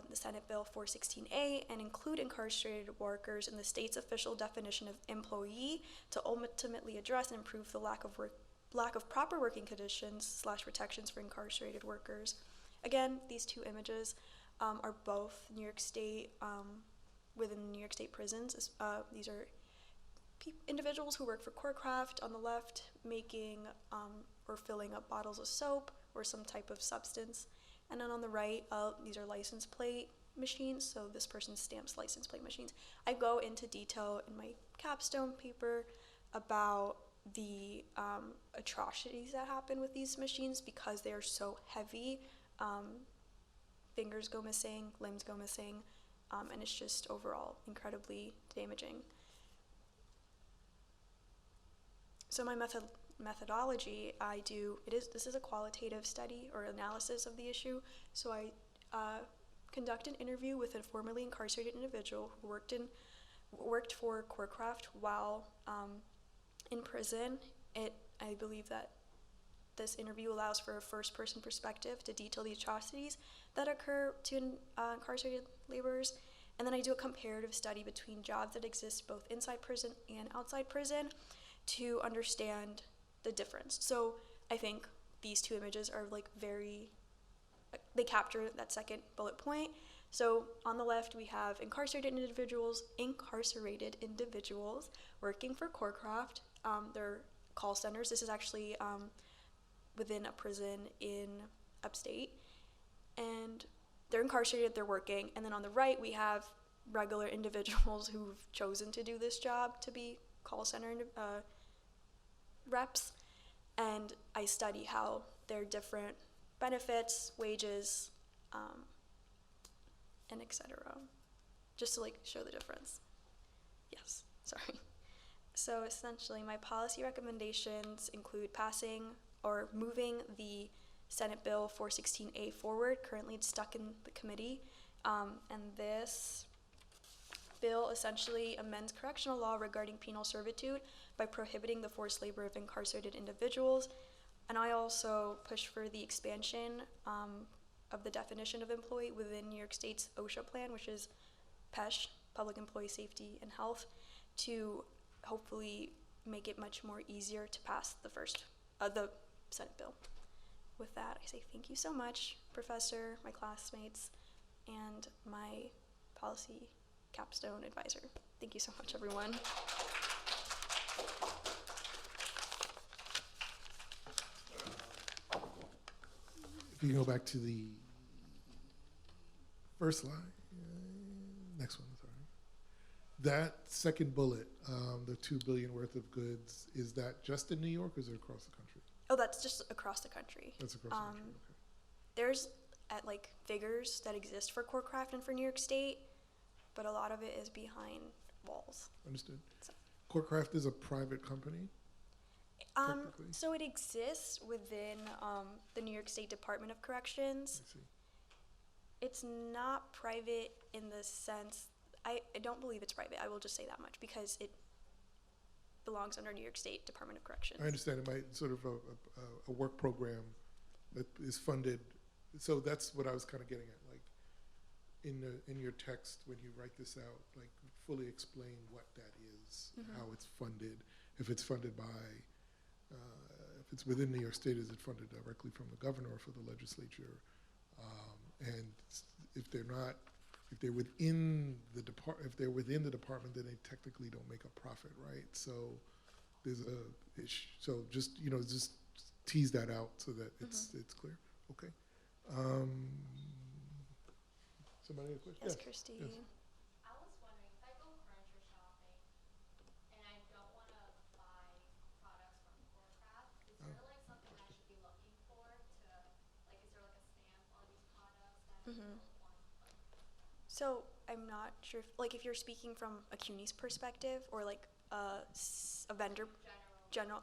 the Senate Bill 416A and include incarcerated workers in the state's official definition of employee to ultimately address and improve the lack of proper working conditions / protections for incarcerated workers. Again, these two images are both New York State, within New York State prisons. These are individuals who work for CoreCraft on the left, making or filling up bottles of soap or some type of substance. And then on the right, these are license plate machines, so this person stamps license plate machines. I go into detail in my capstone paper about the atrocities that happen with these machines because they are so heavy. Fingers go missing, limbs go missing, and it's just overall incredibly damaging. So my methodology, this is a qualitative study or analysis of the issue. So I conduct an interview with a formerly incarcerated individual who worked for CoreCraft while in prison. I believe that this interview allows for a first-person perspective to detail the atrocities that occur to incarcerated laborers. And then I do a comparative study between jobs that exist both inside prison and outside prison to understand the difference. So I think these two images are they capture that second bullet point. So on the left we have incarcerated individuals working for CoreCraft. They're call centers. This is actually within a prison in upstate. And they're incarcerated, they're working. And then on the right we have regular individuals who've chosen to do this job to be call center reps, and I study how their different benefits, wages, and etc. Just to show the difference. Yes, sorry. So essentially my policy recommendations include passing or moving the Senate Bill 416A forward. Currently it's stuck in the committee, and this bill essentially amends correctional law regarding penal servitude by prohibiting the forced labor of incarcerated individuals. And I also push for the expansion of the definition of employee within New York State's OSHA plan, which is PESH, Public Employee Safety and Health, to hopefully make it much more easier to pass the Senate bill. With that, I say thank you so much, Professor, my classmates, and my policy capstone advisor. Thank you so much, everyone. If you go back to the first line, next one, sorry. That second bullet, the $2 billion worth of goods, is that just in New York or is it across the country? Oh, that's just across the country. That's across the country, okay. There's figures that exist for CoreCraft and for New York State, but a lot of it is behind walls. Understood. So. CoreCraft is a private company? Technically? So it exists within the New York State Department of Corrections. I see. It's not private in the sense, I don't believe it's private, I will just say that much, because it belongs under New York State Department of Corrections. I understand it might sort of a work program that is funded. So that's what I was kind of getting at, in your text when you write this out, fully explain what that is, how it's funded, if it's funded by, if it's within New York State, is it funded directly from the governor or for the legislature? And if they're not, if they're within the department, then they technically don't make a profit, right? So there's so just just tease that out so that it's clear. Okay. Somebody have a question? Yes, Christy. Yes. I was wondering, if I go furniture shopping and I don't want to buy products from CoreCraft, is there something I should be looking for to, is there a stamp on these products that I don't want? So I'm not sure if, like, if you're speaking from a CUNY's perspective or like a vendor general.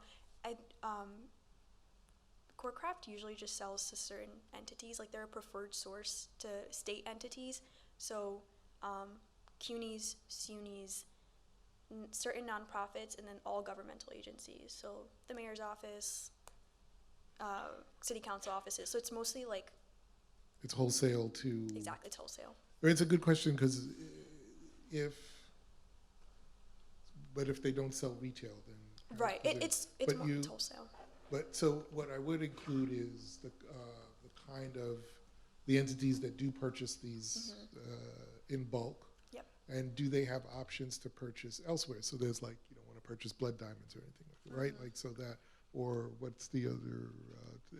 Corecraft usually just sells to certain entities, like they're a preferred source to state entities. So CUNY's, SUNY's, certain nonprofits, and then all governmental agencies. So the mayor's office, city council offices. So it's mostly like, It's wholesale to. exactly, it's wholesale. It's a good question because but if they don't sell retail, then. Right, it's but more, it's wholesale. But so what I would include is the kind of, the entities that do purchase these in bulk. Yep. And do they have options to purchase elsewhere? So there's like, you don't want to purchase blood diamonds or anything like that, right? Like, so that, or what's the other,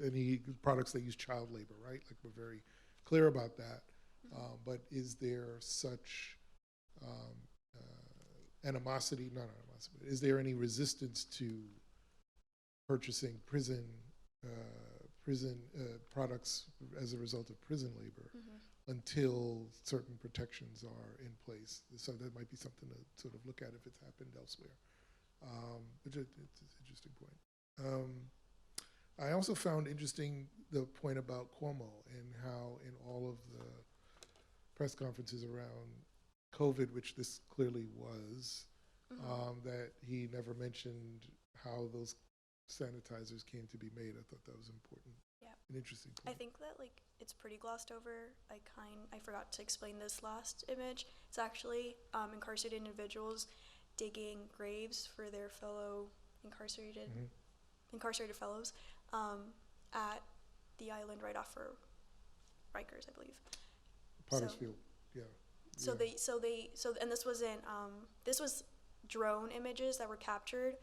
any products that use child labor, right? Like, we're very clear about that. But is there such animosity, not animosity, but is there any resistance to purchasing prison products as a result of prison labor until certain protections are in place? So that might be something to sort of look at if it's happened elsewhere. It's an interesting point. I also found interesting the point about Cuomo and how in all of the press conferences around COVID, which this clearly was, that he never mentioned how those sanitizers came to be made. I thought that was important. Yeah. An interesting I point. think that like it's pretty glossed over. I forgot to explain this last image. It's actually incarcerated individuals digging graves for their fellow incarcerated fellows at the island right off for Rikers, I believe. Pottersfield, yeah. So and this was drone images that were captured,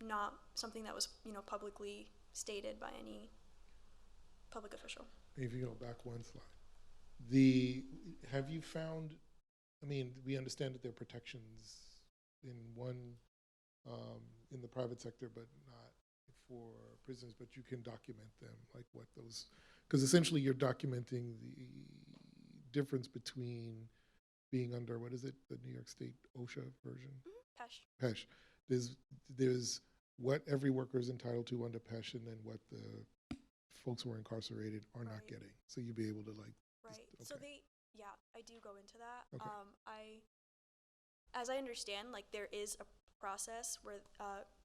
not something that was publicly stated by any public official. If you go back one slide. Have you found, I mean, we understand that there are protections in in the private sector, but not for prisoners, but you can document them, like what those, because essentially you're documenting the difference between being under, what is it, the New York State OSHA version? PESH. There's what every worker is entitled to under PESH, and then what the folks who are incarcerated are not getting. So you'd be able to like. Right. Okay. So I do go into that. Okay. As I understand, like there is a process where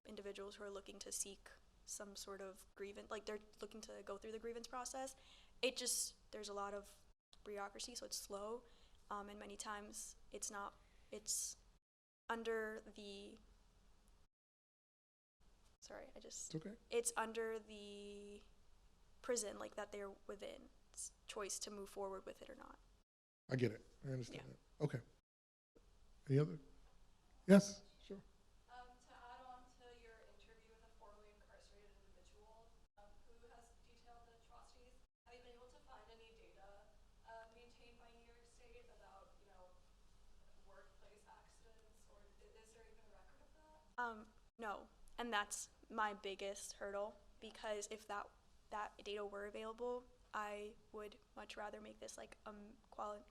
individuals who are looking to seek some sort of grievance, like they're looking to go through the grievance process. There's a lot of bureaucracy, so it's slow, and many times it's under the. Sorry, It's okay. It's under the prison, like that they're within choice to move forward with it or not. I get it. I understand that. Okay. Any other? Yes, sure. To add on to your interview with a formerly incarcerated individual who has detailed the atrocities, have you been able to find any data maintained by New York State about, workplace accidents, or is there even a record of that? No, and that's my biggest hurdle, because if that data were available, I would much rather make this like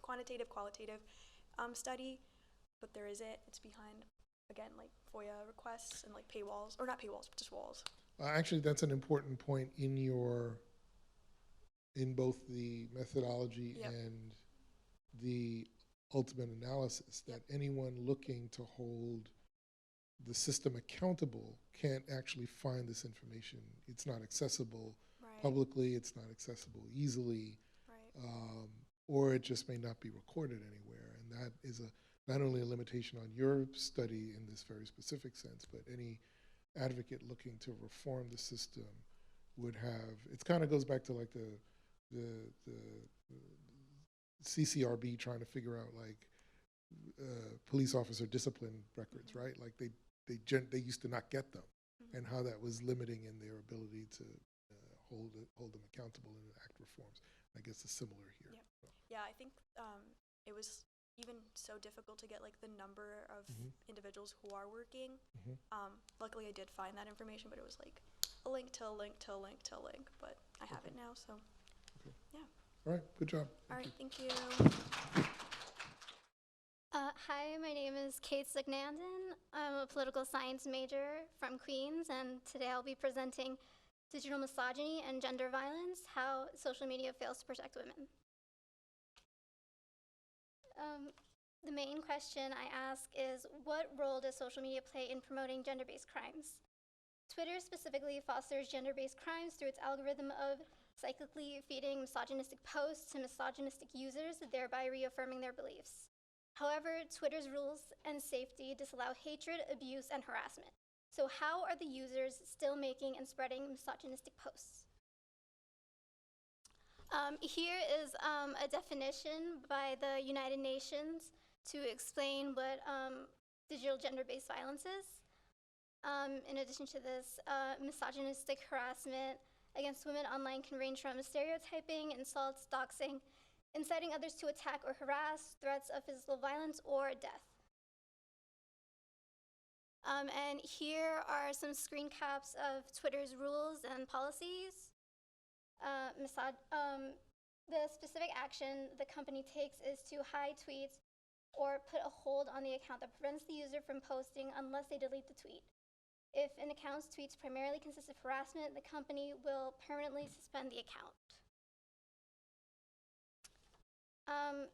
quantitative, qualitative study, but there isn't. It's behind, again, like FOIA requests and like paywalls, or not paywalls, but just walls. Actually, that's an important point in both the methodology and the ultimate analysis, that anyone looking to hold the system accountable can't actually find this information. It's not accessible publicly, it's not accessible easily, or it just may not be recorded anywhere. And that is not only a limitation on your study in this very specific sense, but any advocate looking to reform the system would have, it kind of goes back to like the CCRB trying to figure out like police officer discipline records, right? Like they used to not get them, and how that was limiting in their ability to hold them accountable and enact reforms. I guess it's similar here. Yeah, I think it was even so difficult to get like the number of individuals who are working. Luckily, I did find that information, but it was like a link to a link to a link to a link. But I have it now, so yeah. All right, good job. All right, thank you. Hi, my name is Kate Signandon. I'm a political science major from Queens, and today I'll be presenting Digital Misogyny and Gender Violence, How Social Media Fails to Protect Women. The main question I ask is, what role does social media play in promoting gender-based crimes? Twitter specifically fosters gender-based crimes through its algorithm of cyclically feeding misogynistic posts to misogynistic users, thereby reaffirming their beliefs. However, Twitter's rules and safety disallow hatred, abuse, and harassment. So how are the users still making and spreading misogynistic posts? Here is a definition by the United Nations to explain what digital gender-based violence is. In addition to this, misogynistic harassment against women online can range from stereotyping, insults, doxing, inciting others to attack or harass, threats of physical violence, or death. And here are some screen caps of Twitter's rules and policies. The specific action the company takes is to hide tweets or put a hold on the account that prevents the user from posting unless they delete the tweet. If an account's tweets primarily consist of harassment, the company will permanently suspend the account.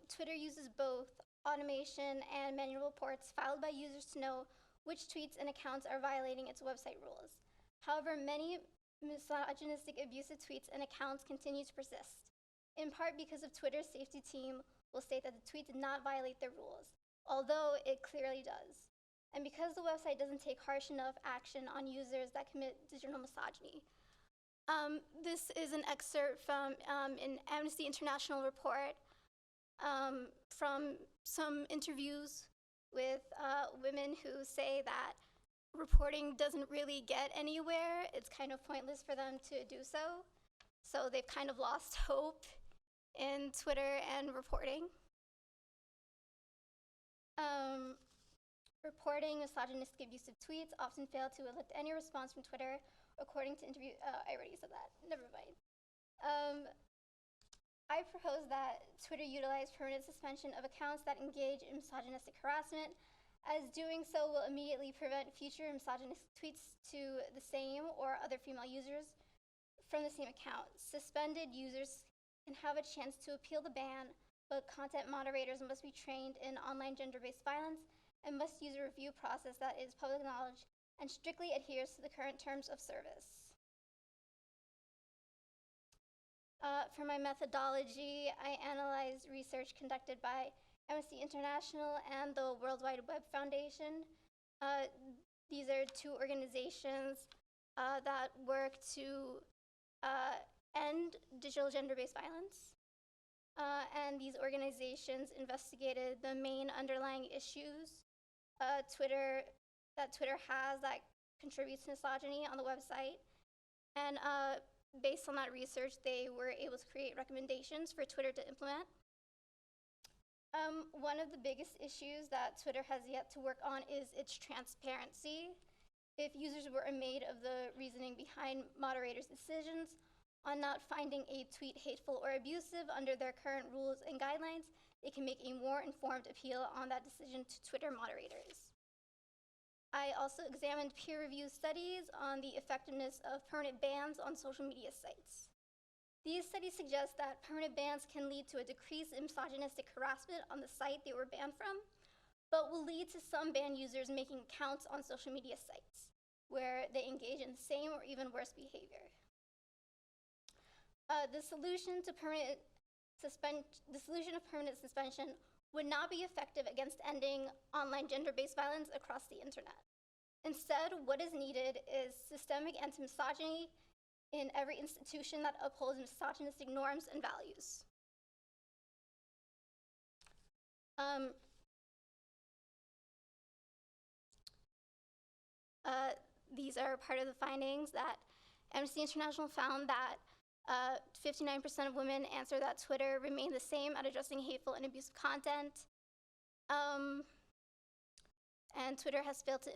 Twitter uses both automation and manual reports filed by users to know which tweets and accounts are violating its website rules. However, many misogynistic, abusive tweets and accounts continue to persist, in part because of Twitter's safety team will state that the tweet did not violate their rules, although it clearly does. And because the website doesn't take harsh enough action on users that commit digital misogyny. This is an excerpt from an Amnesty International report from some interviews with women who say that reporting doesn't really get anywhere. It's kind of pointless for them to do so. So they've kind of lost hope in Twitter and reporting. Reporting misogynistic abusive tweets often fail to elicit any response from Twitter, according to interview. I already said that. Never mind. I propose that Twitter utilize permanent suspension of accounts that engage in misogynistic harassment, as doing so will immediately prevent future misogynistic tweets to the same or other female users from the same account. Suspended users can have a chance to appeal the ban, but content moderators must be trained in online gender-based violence and must use a review process that is public knowledge and strictly adheres to the current terms of service. For my methodology, I analyzed research conducted by Amnesty International and the World Wide Web Foundation. These are two organizations that work to end digital gender-based violence. And these organizations investigated the main underlying issues Twitter has that contributes to misogyny on the website. And based on that research, they were able to create recommendations for Twitter to implement. One of the biggest issues that Twitter has yet to work on is its transparency. If users were made of the reasoning behind moderators' decisions on not finding a tweet hateful or abusive under their current rules and guidelines, they can make a more informed appeal on that decision to Twitter moderators. I also examined peer-reviewed studies on the effectiveness of permanent bans on social media sites. These studies suggest that permanent bans can lead to a decrease in misogynistic harassment on the site they were banned from, but will lead to some banned users making accounts on social media sites where they engage in the same or even worse behavior. The solution of permanent suspension would not be effective against ending online gender-based violence across the internet. Instead, what is needed is systemic anti-misogyny in every institution that upholds misogynistic norms and values. These are part of the findings that Amnesty International found that 59% of women answer that Twitter remained the same at addressing hateful and abusive content. And Twitter has failed to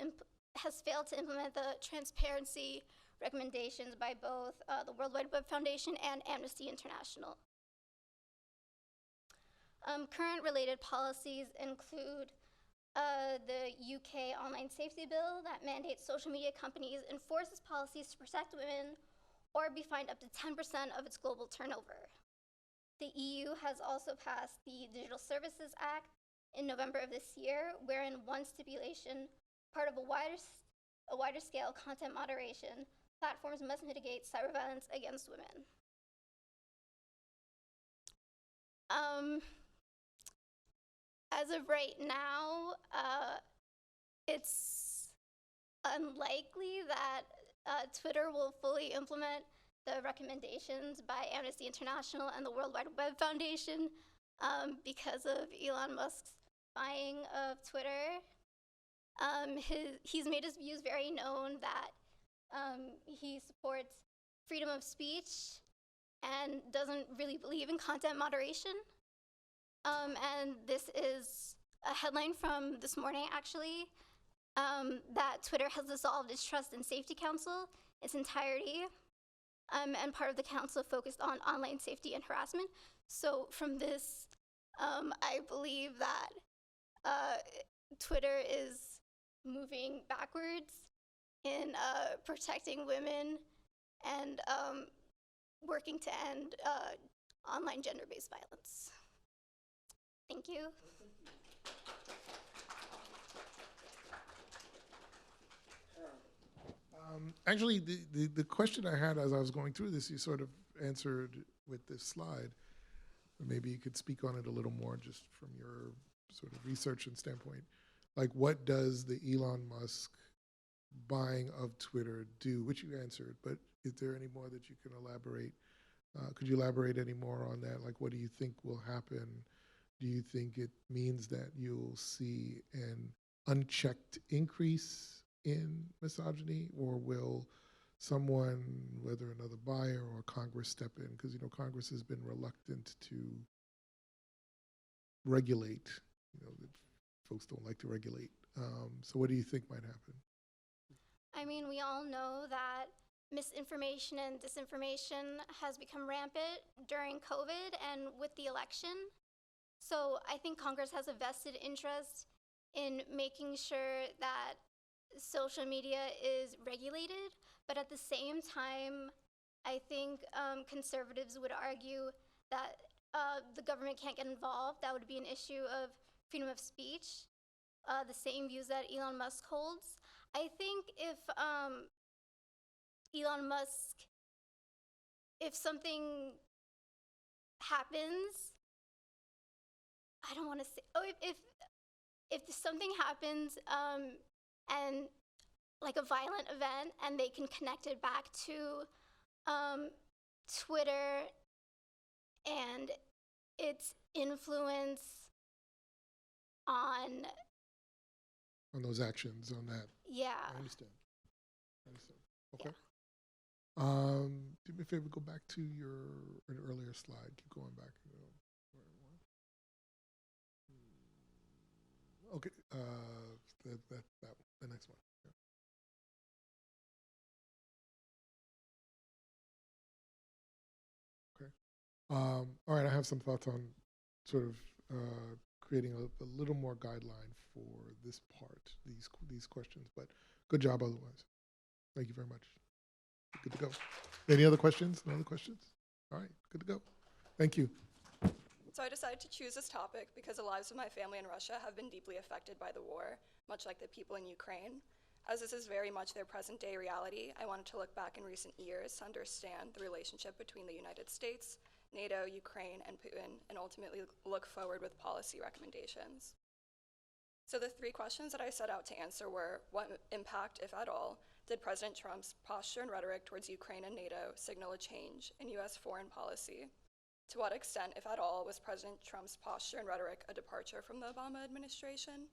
implement the transparency recommendations by both the World Wide Web Foundation and Amnesty International. Current related policies include the UK online safety bill that mandates social media companies enforce its policies to protect women or be fined up to 10% of its global turnover. The EU has also passed the Digital Services Act in November of this year, wherein one stipulation, part of a wider scale content moderation, platforms must mitigate cyber violence against women. As of right now, it's unlikely that Twitter will fully implement the recommendations by Amnesty International and the World Wide Web Foundation because of Elon Musk's buying of Twitter. He's made his views very known that he supports freedom of speech and doesn't really believe in content moderation. And this is a headline from this morning, actually, that Twitter has dissolved its Trust and Safety Council, its entirety, and part of the council focused on online safety and harassment. So from this, I believe that Twitter is moving backwards in protecting women and working to end online gender-based violence. Thank you. Actually, the question I had as I was going through this, you sort of answered with this slide. Maybe you could speak on it a little more just from your sort of research and standpoint. Like, what does the Elon Musk buying of Twitter do? Which you answered, but is there any more that you can elaborate? Could you elaborate any more on that? Like, what do you think will happen? Do you think it means that you'll see an unchecked increase in misogyny, or will someone, whether another buyer or Congress, step in? Because, you know, Congress has been reluctant to regulate. You know, folks don't like to regulate. So what do you think might happen? I mean, we all know that misinformation and disinformation has become rampant during COVID and with the election. So I think Congress has a vested interest in making sure that social media is regulated, but at the same time, I think conservatives would argue that the government can't get involved. That would be an issue of freedom of speech, the same views that Elon Musk holds. I think if Elon Musk, if something happens, I don't want to say, if something happens and like a violent event and they can connect it back to Twitter and its influence on those actions, on that. Yeah. I understand. Okay. Yeah. Do me a favor, go back to an earlier slide. Keep going back. Okay, the next one. Yeah. Okay. All right, I have some thoughts on sort of creating a little more guideline for this part, these questions, but good job otherwise. Thank you very much. Good to go. Any other questions? No other questions? All right, good to go. Thank you. So I decided to choose this topic because the lives of my family in Russia have been deeply affected by the war, much like the people in Ukraine. As this is very much their present-day reality, I wanted to look back in recent years to understand the relationship between the United States, NATO, Ukraine, and Putin, and ultimately look forward with policy recommendations. So the three questions that I set out to answer were, what impact, if at all, did President Trump's posture and rhetoric towards Ukraine and NATO signal a change in U.S. foreign policy? To what extent, if at all, was President Trump's posture and rhetoric a departure from the Obama administration?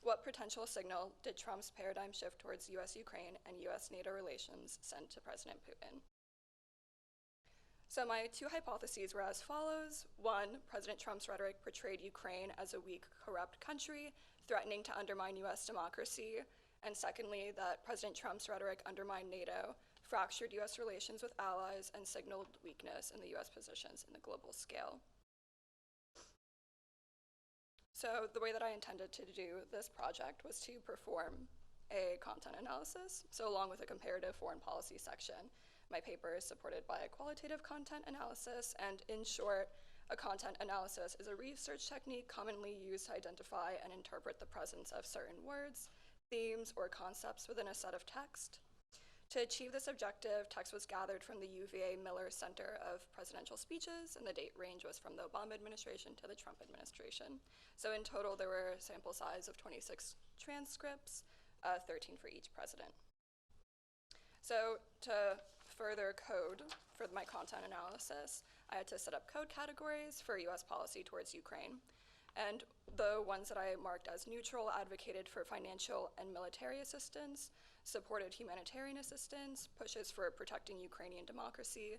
What potential signal did Trump's paradigm shift towards U.S.-Ukraine and U.S.-NATO relations send to President Putin? So my two hypotheses were as follows. One, President Trump's rhetoric portrayed Ukraine as a weak, corrupt country, threatening to undermine U.S. democracy. And secondly, that President Trump's rhetoric undermined NATO, fractured U.S. relations with allies, and signaled weakness in the U.S. positions in the global scale. So the way that I intended to do this project was to perform a content analysis. So along with a comparative foreign policy section, my paper is supported by a qualitative content analysis, and in short, a content analysis is a research technique commonly used to identify and interpret the presence of certain words, themes, or concepts within a set of text. To achieve this objective, text was gathered from the UVA Miller Center of Presidential Speeches, and the date range was from the Obama administration to the Trump administration. So in total, there were a sample size of 26 transcripts, 13 for each president. So to further code for my content analysis, I had to set up code categories for US policy towards Ukraine. And the ones that I marked as neutral advocated for financial and military assistance, supported humanitarian assistance, pushes for protecting Ukrainian democracy,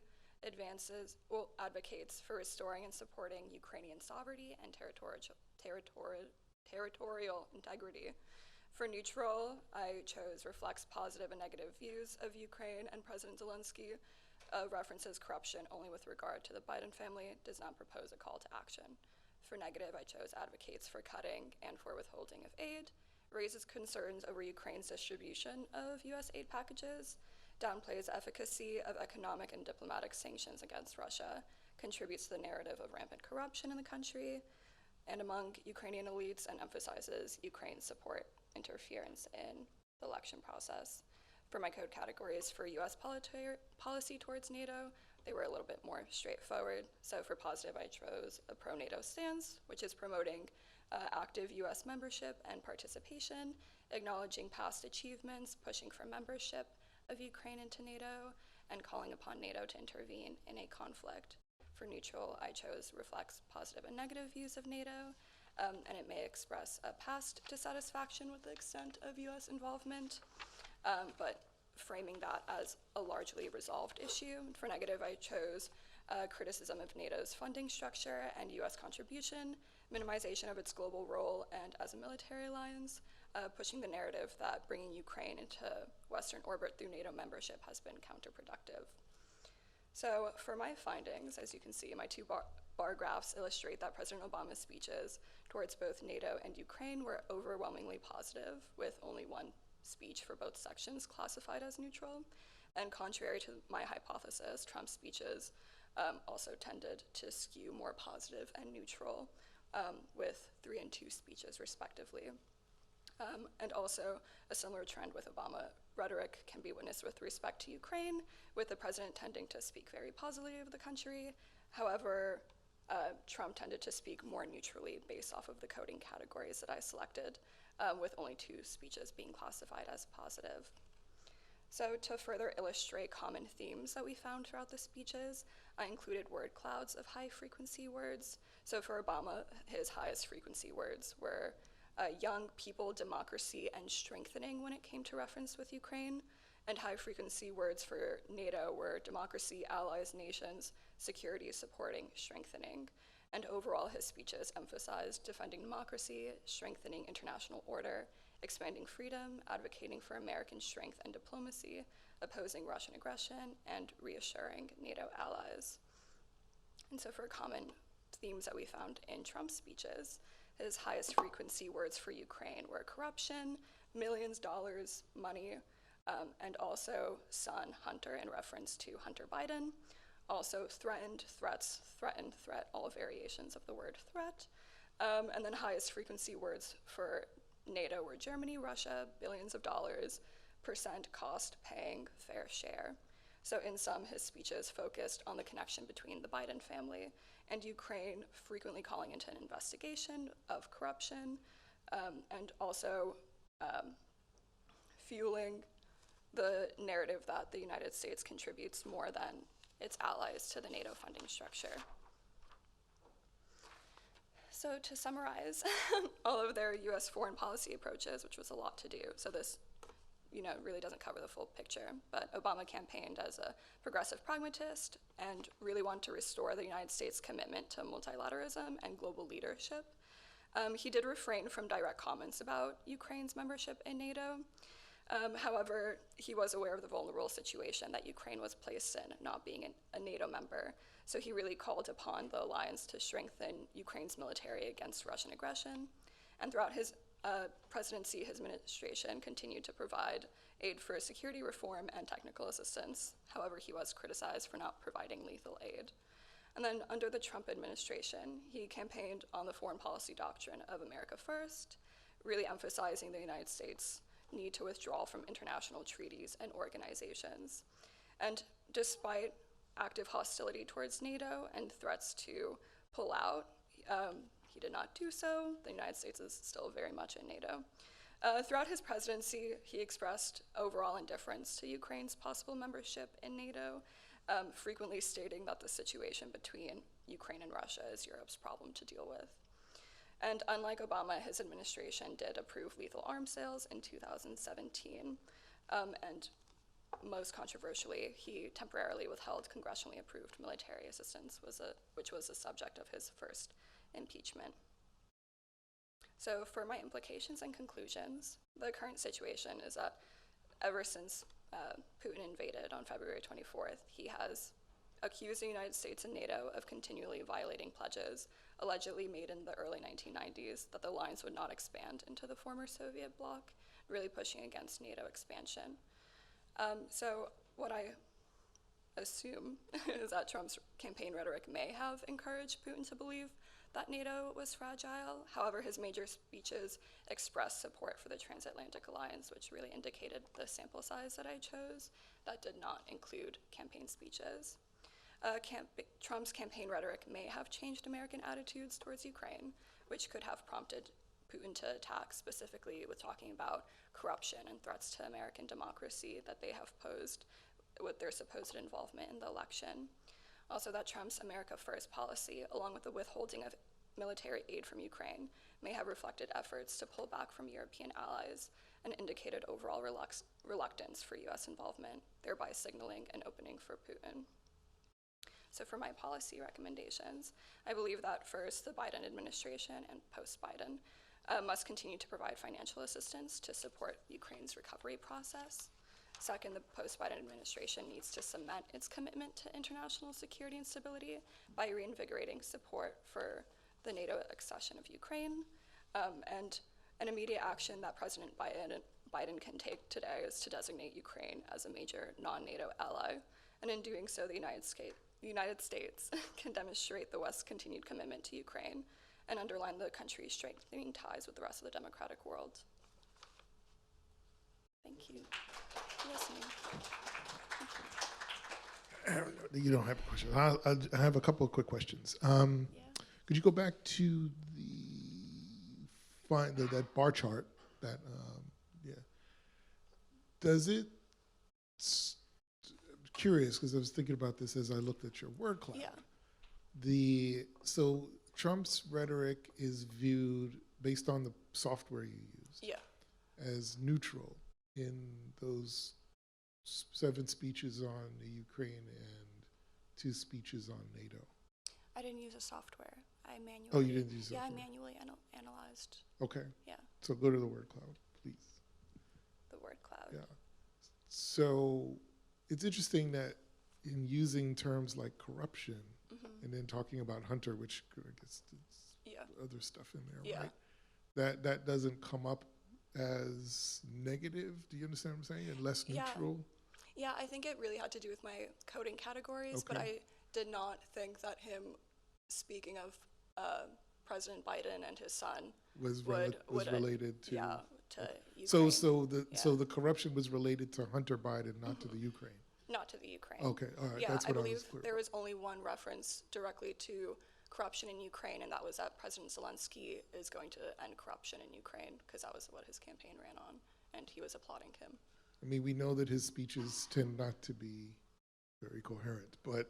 advocates for restoring and supporting Ukrainian sovereignty and territorial integrity. For neutral, I chose reflects positive and negative views of Ukraine and President Zelensky, references corruption only with regard to the Biden family, does not propose a call to action. For negative, I chose advocates for cutting and for withholding of aid, raises concerns over Ukraine's distribution of US aid packages, downplays efficacy of economic and diplomatic sanctions against Russia, contributes to the narrative of rampant corruption in the country, and among Ukrainian elites, and emphasizes Ukraine's support interference in the election process. For my code categories for US policy towards NATO, they were a little bit more straightforward. So for positive, I chose a pro-NATO stance, which is promoting active US membership and participation, acknowledging past achievements, pushing for membership of Ukraine into NATO, and calling upon NATO to intervene in a conflict. For neutral, I chose reflects positive and negative views of NATO, and it may express a past dissatisfaction with the extent of US involvement, but framing that as a largely resolved issue. For negative, I chose criticism of NATO's funding structure and US contribution, minimization of its global role and as a military alliance, pushing the narrative that bringing Ukraine into Western orbit through NATO membership has been counterproductive. So for my findings, as you can see, my two bar graphs illustrate that President Obama's speeches towards both NATO and Ukraine were overwhelmingly positive, with only one speech for both sections classified as neutral. And contrary to my hypothesis, Trump's speeches also tended to skew more positive and neutral, with 3 and 2 speeches respectively. And also a similar trend with Obama rhetoric can be witnessed with respect to Ukraine, with the president tending to speak very positively of the country. However, Trump tended to speak more neutrally based off of the coding categories that I selected, with only 2 speeches being classified as positive. So to further illustrate common themes that we found throughout the speeches, I included word clouds of high frequency words. So for Obama, his highest frequency words were young people, democracy, and strengthening when it came to reference with Ukraine. And high frequency words for NATO were democracy, allies, nations, security, supporting, strengthening. And overall, his speeches emphasized defending democracy, strengthening international order, expanding freedom, advocating for American strength and diplomacy, opposing Russian aggression, and reassuring NATO allies. And so for common themes that we found in Trump's speeches, his highest frequency words for Ukraine were corruption, millions dollars, money, and also son, Hunter, in reference to Hunter Biden. Also threatened, threats, threatened, threat, all variations of the word threat. And then highest frequency words for NATO were Germany, Russia, billions of dollars, percent, cost, paying, fair share. So in sum, his speeches focused on the connection between the Biden family and Ukraine, frequently calling into an investigation of corruption, and also fueling the narrative that the United States contributes more than its allies to the NATO funding structure. So to summarize all of their US foreign policy approaches, which was a lot to do, so this really doesn't cover the full picture, but Obama campaigned as a progressive pragmatist and really wanted to restore the United States' commitment to multilateralism and global leadership. He did refrain from direct comments about Ukraine's membership in NATO, However, he was aware of the vulnerable situation that Ukraine was placed in, not being a NATO member. So he really called upon the alliance to strengthen Ukraine's military against Russian aggression. And throughout his presidency, his administration continued to provide aid for security reform and technical assistance. However, he was criticized for not providing lethal aid. And then under the Trump administration, he campaigned on the foreign policy doctrine of America First, really emphasizing the United States' need to withdraw from international treaties and organizations. And despite active hostility towards NATO and threats to pull out, he did not do so. The United States is still very much in NATO. Throughout his presidency, he expressed overall indifference to Ukraine's possible membership in NATO, frequently stating that the situation between Ukraine and Russia is Europe's problem to deal with. And unlike Obama, his administration did approve lethal arms sales in 2017. And most controversially, he temporarily withheld congressionally approved military assistance, which was the subject of his first impeachment. So for my implications and conclusions, the current situation is that ever since Putin invaded on February 24th, he has accused the United States and NATO of continually violating pledges allegedly made in the early 1990s that the alliance would not expand into the former Soviet bloc, really pushing against NATO expansion. So what I assume is that Trump's campaign rhetoric may have encouraged Putin to believe that NATO was fragile. However, his major speeches expressed support for the transatlantic alliance, which really indicated the sample size that I chose. That did not include campaign speeches. Trump's campaign rhetoric may have changed American attitudes towards Ukraine, which could have prompted Putin to attack, specifically with talking about corruption and threats to American democracy that they have posed with their supposed involvement in the election. Also, that Trump's America First policy, along with the withholding of military aid from Ukraine, may have reflected efforts to pull back from European allies and indicated overall reluctance for US involvement, thereby signaling an opening for Putin. So for my policy recommendations, I believe that first, the Biden administration and post-Biden must continue to provide financial assistance to support Ukraine's recovery process. Second, the post-Biden administration needs to cement its commitment to international security and stability by reinvigorating support for the NATO accession of Ukraine. And an immediate action that President Biden can take today is to designate Ukraine as a major non-NATO ally. And in doing so, the United States can demonstrate the West's continued commitment to Ukraine and underline the country's strengthening ties with the rest of the democratic world. Thank you for listening. You don't have a question. I have a couple of quick questions. Could you go back to that bar chart? Does it? I'm curious because I was thinking about this as I looked at your word cloud. Yeah. So Trump's rhetoric is viewed based on the software you use as neutral in those 7 speeches on the Ukraine and 2 speeches on NATO. I didn't use a software. I manually. Oh, you didn't use software? Yeah, I manually analyzed. Okay. Yeah. So go to the word cloud, please. The word cloud. Yeah. So it's interesting that in using terms like corruption and then talking about Hunter, which I guess it's other stuff in there, right? That doesn't come up as negative. Do you understand what I'm saying? And less neutral? Yeah, I think it really had to do with my coding categories, but I did not think that him speaking of President Biden and his son was related to Ukraine. So the corruption was related to Hunter Biden, not to the Ukraine. Not to the Ukraine. Okay, all right. Yeah, That's what I believe clear there about. was only one reference directly to corruption in Ukraine, and that was that President Zelensky is going to end corruption in Ukraine, because that was what his campaign ran on, and he was applauding him. I mean, we know that his speeches tend not to be very coherent, but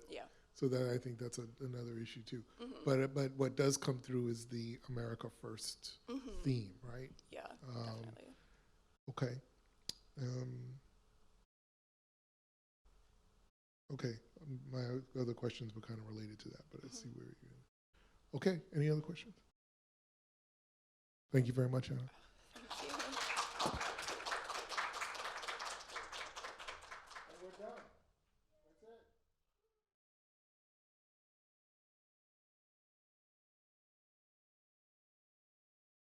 so that I think that's another issue too. But what does come through is the America First theme, right? Yeah, definitely. Okay. Okay. My other questions were kind of related to that, but I see where you're. Okay. Any other questions? Thank you very much, Anna. Thank you. done.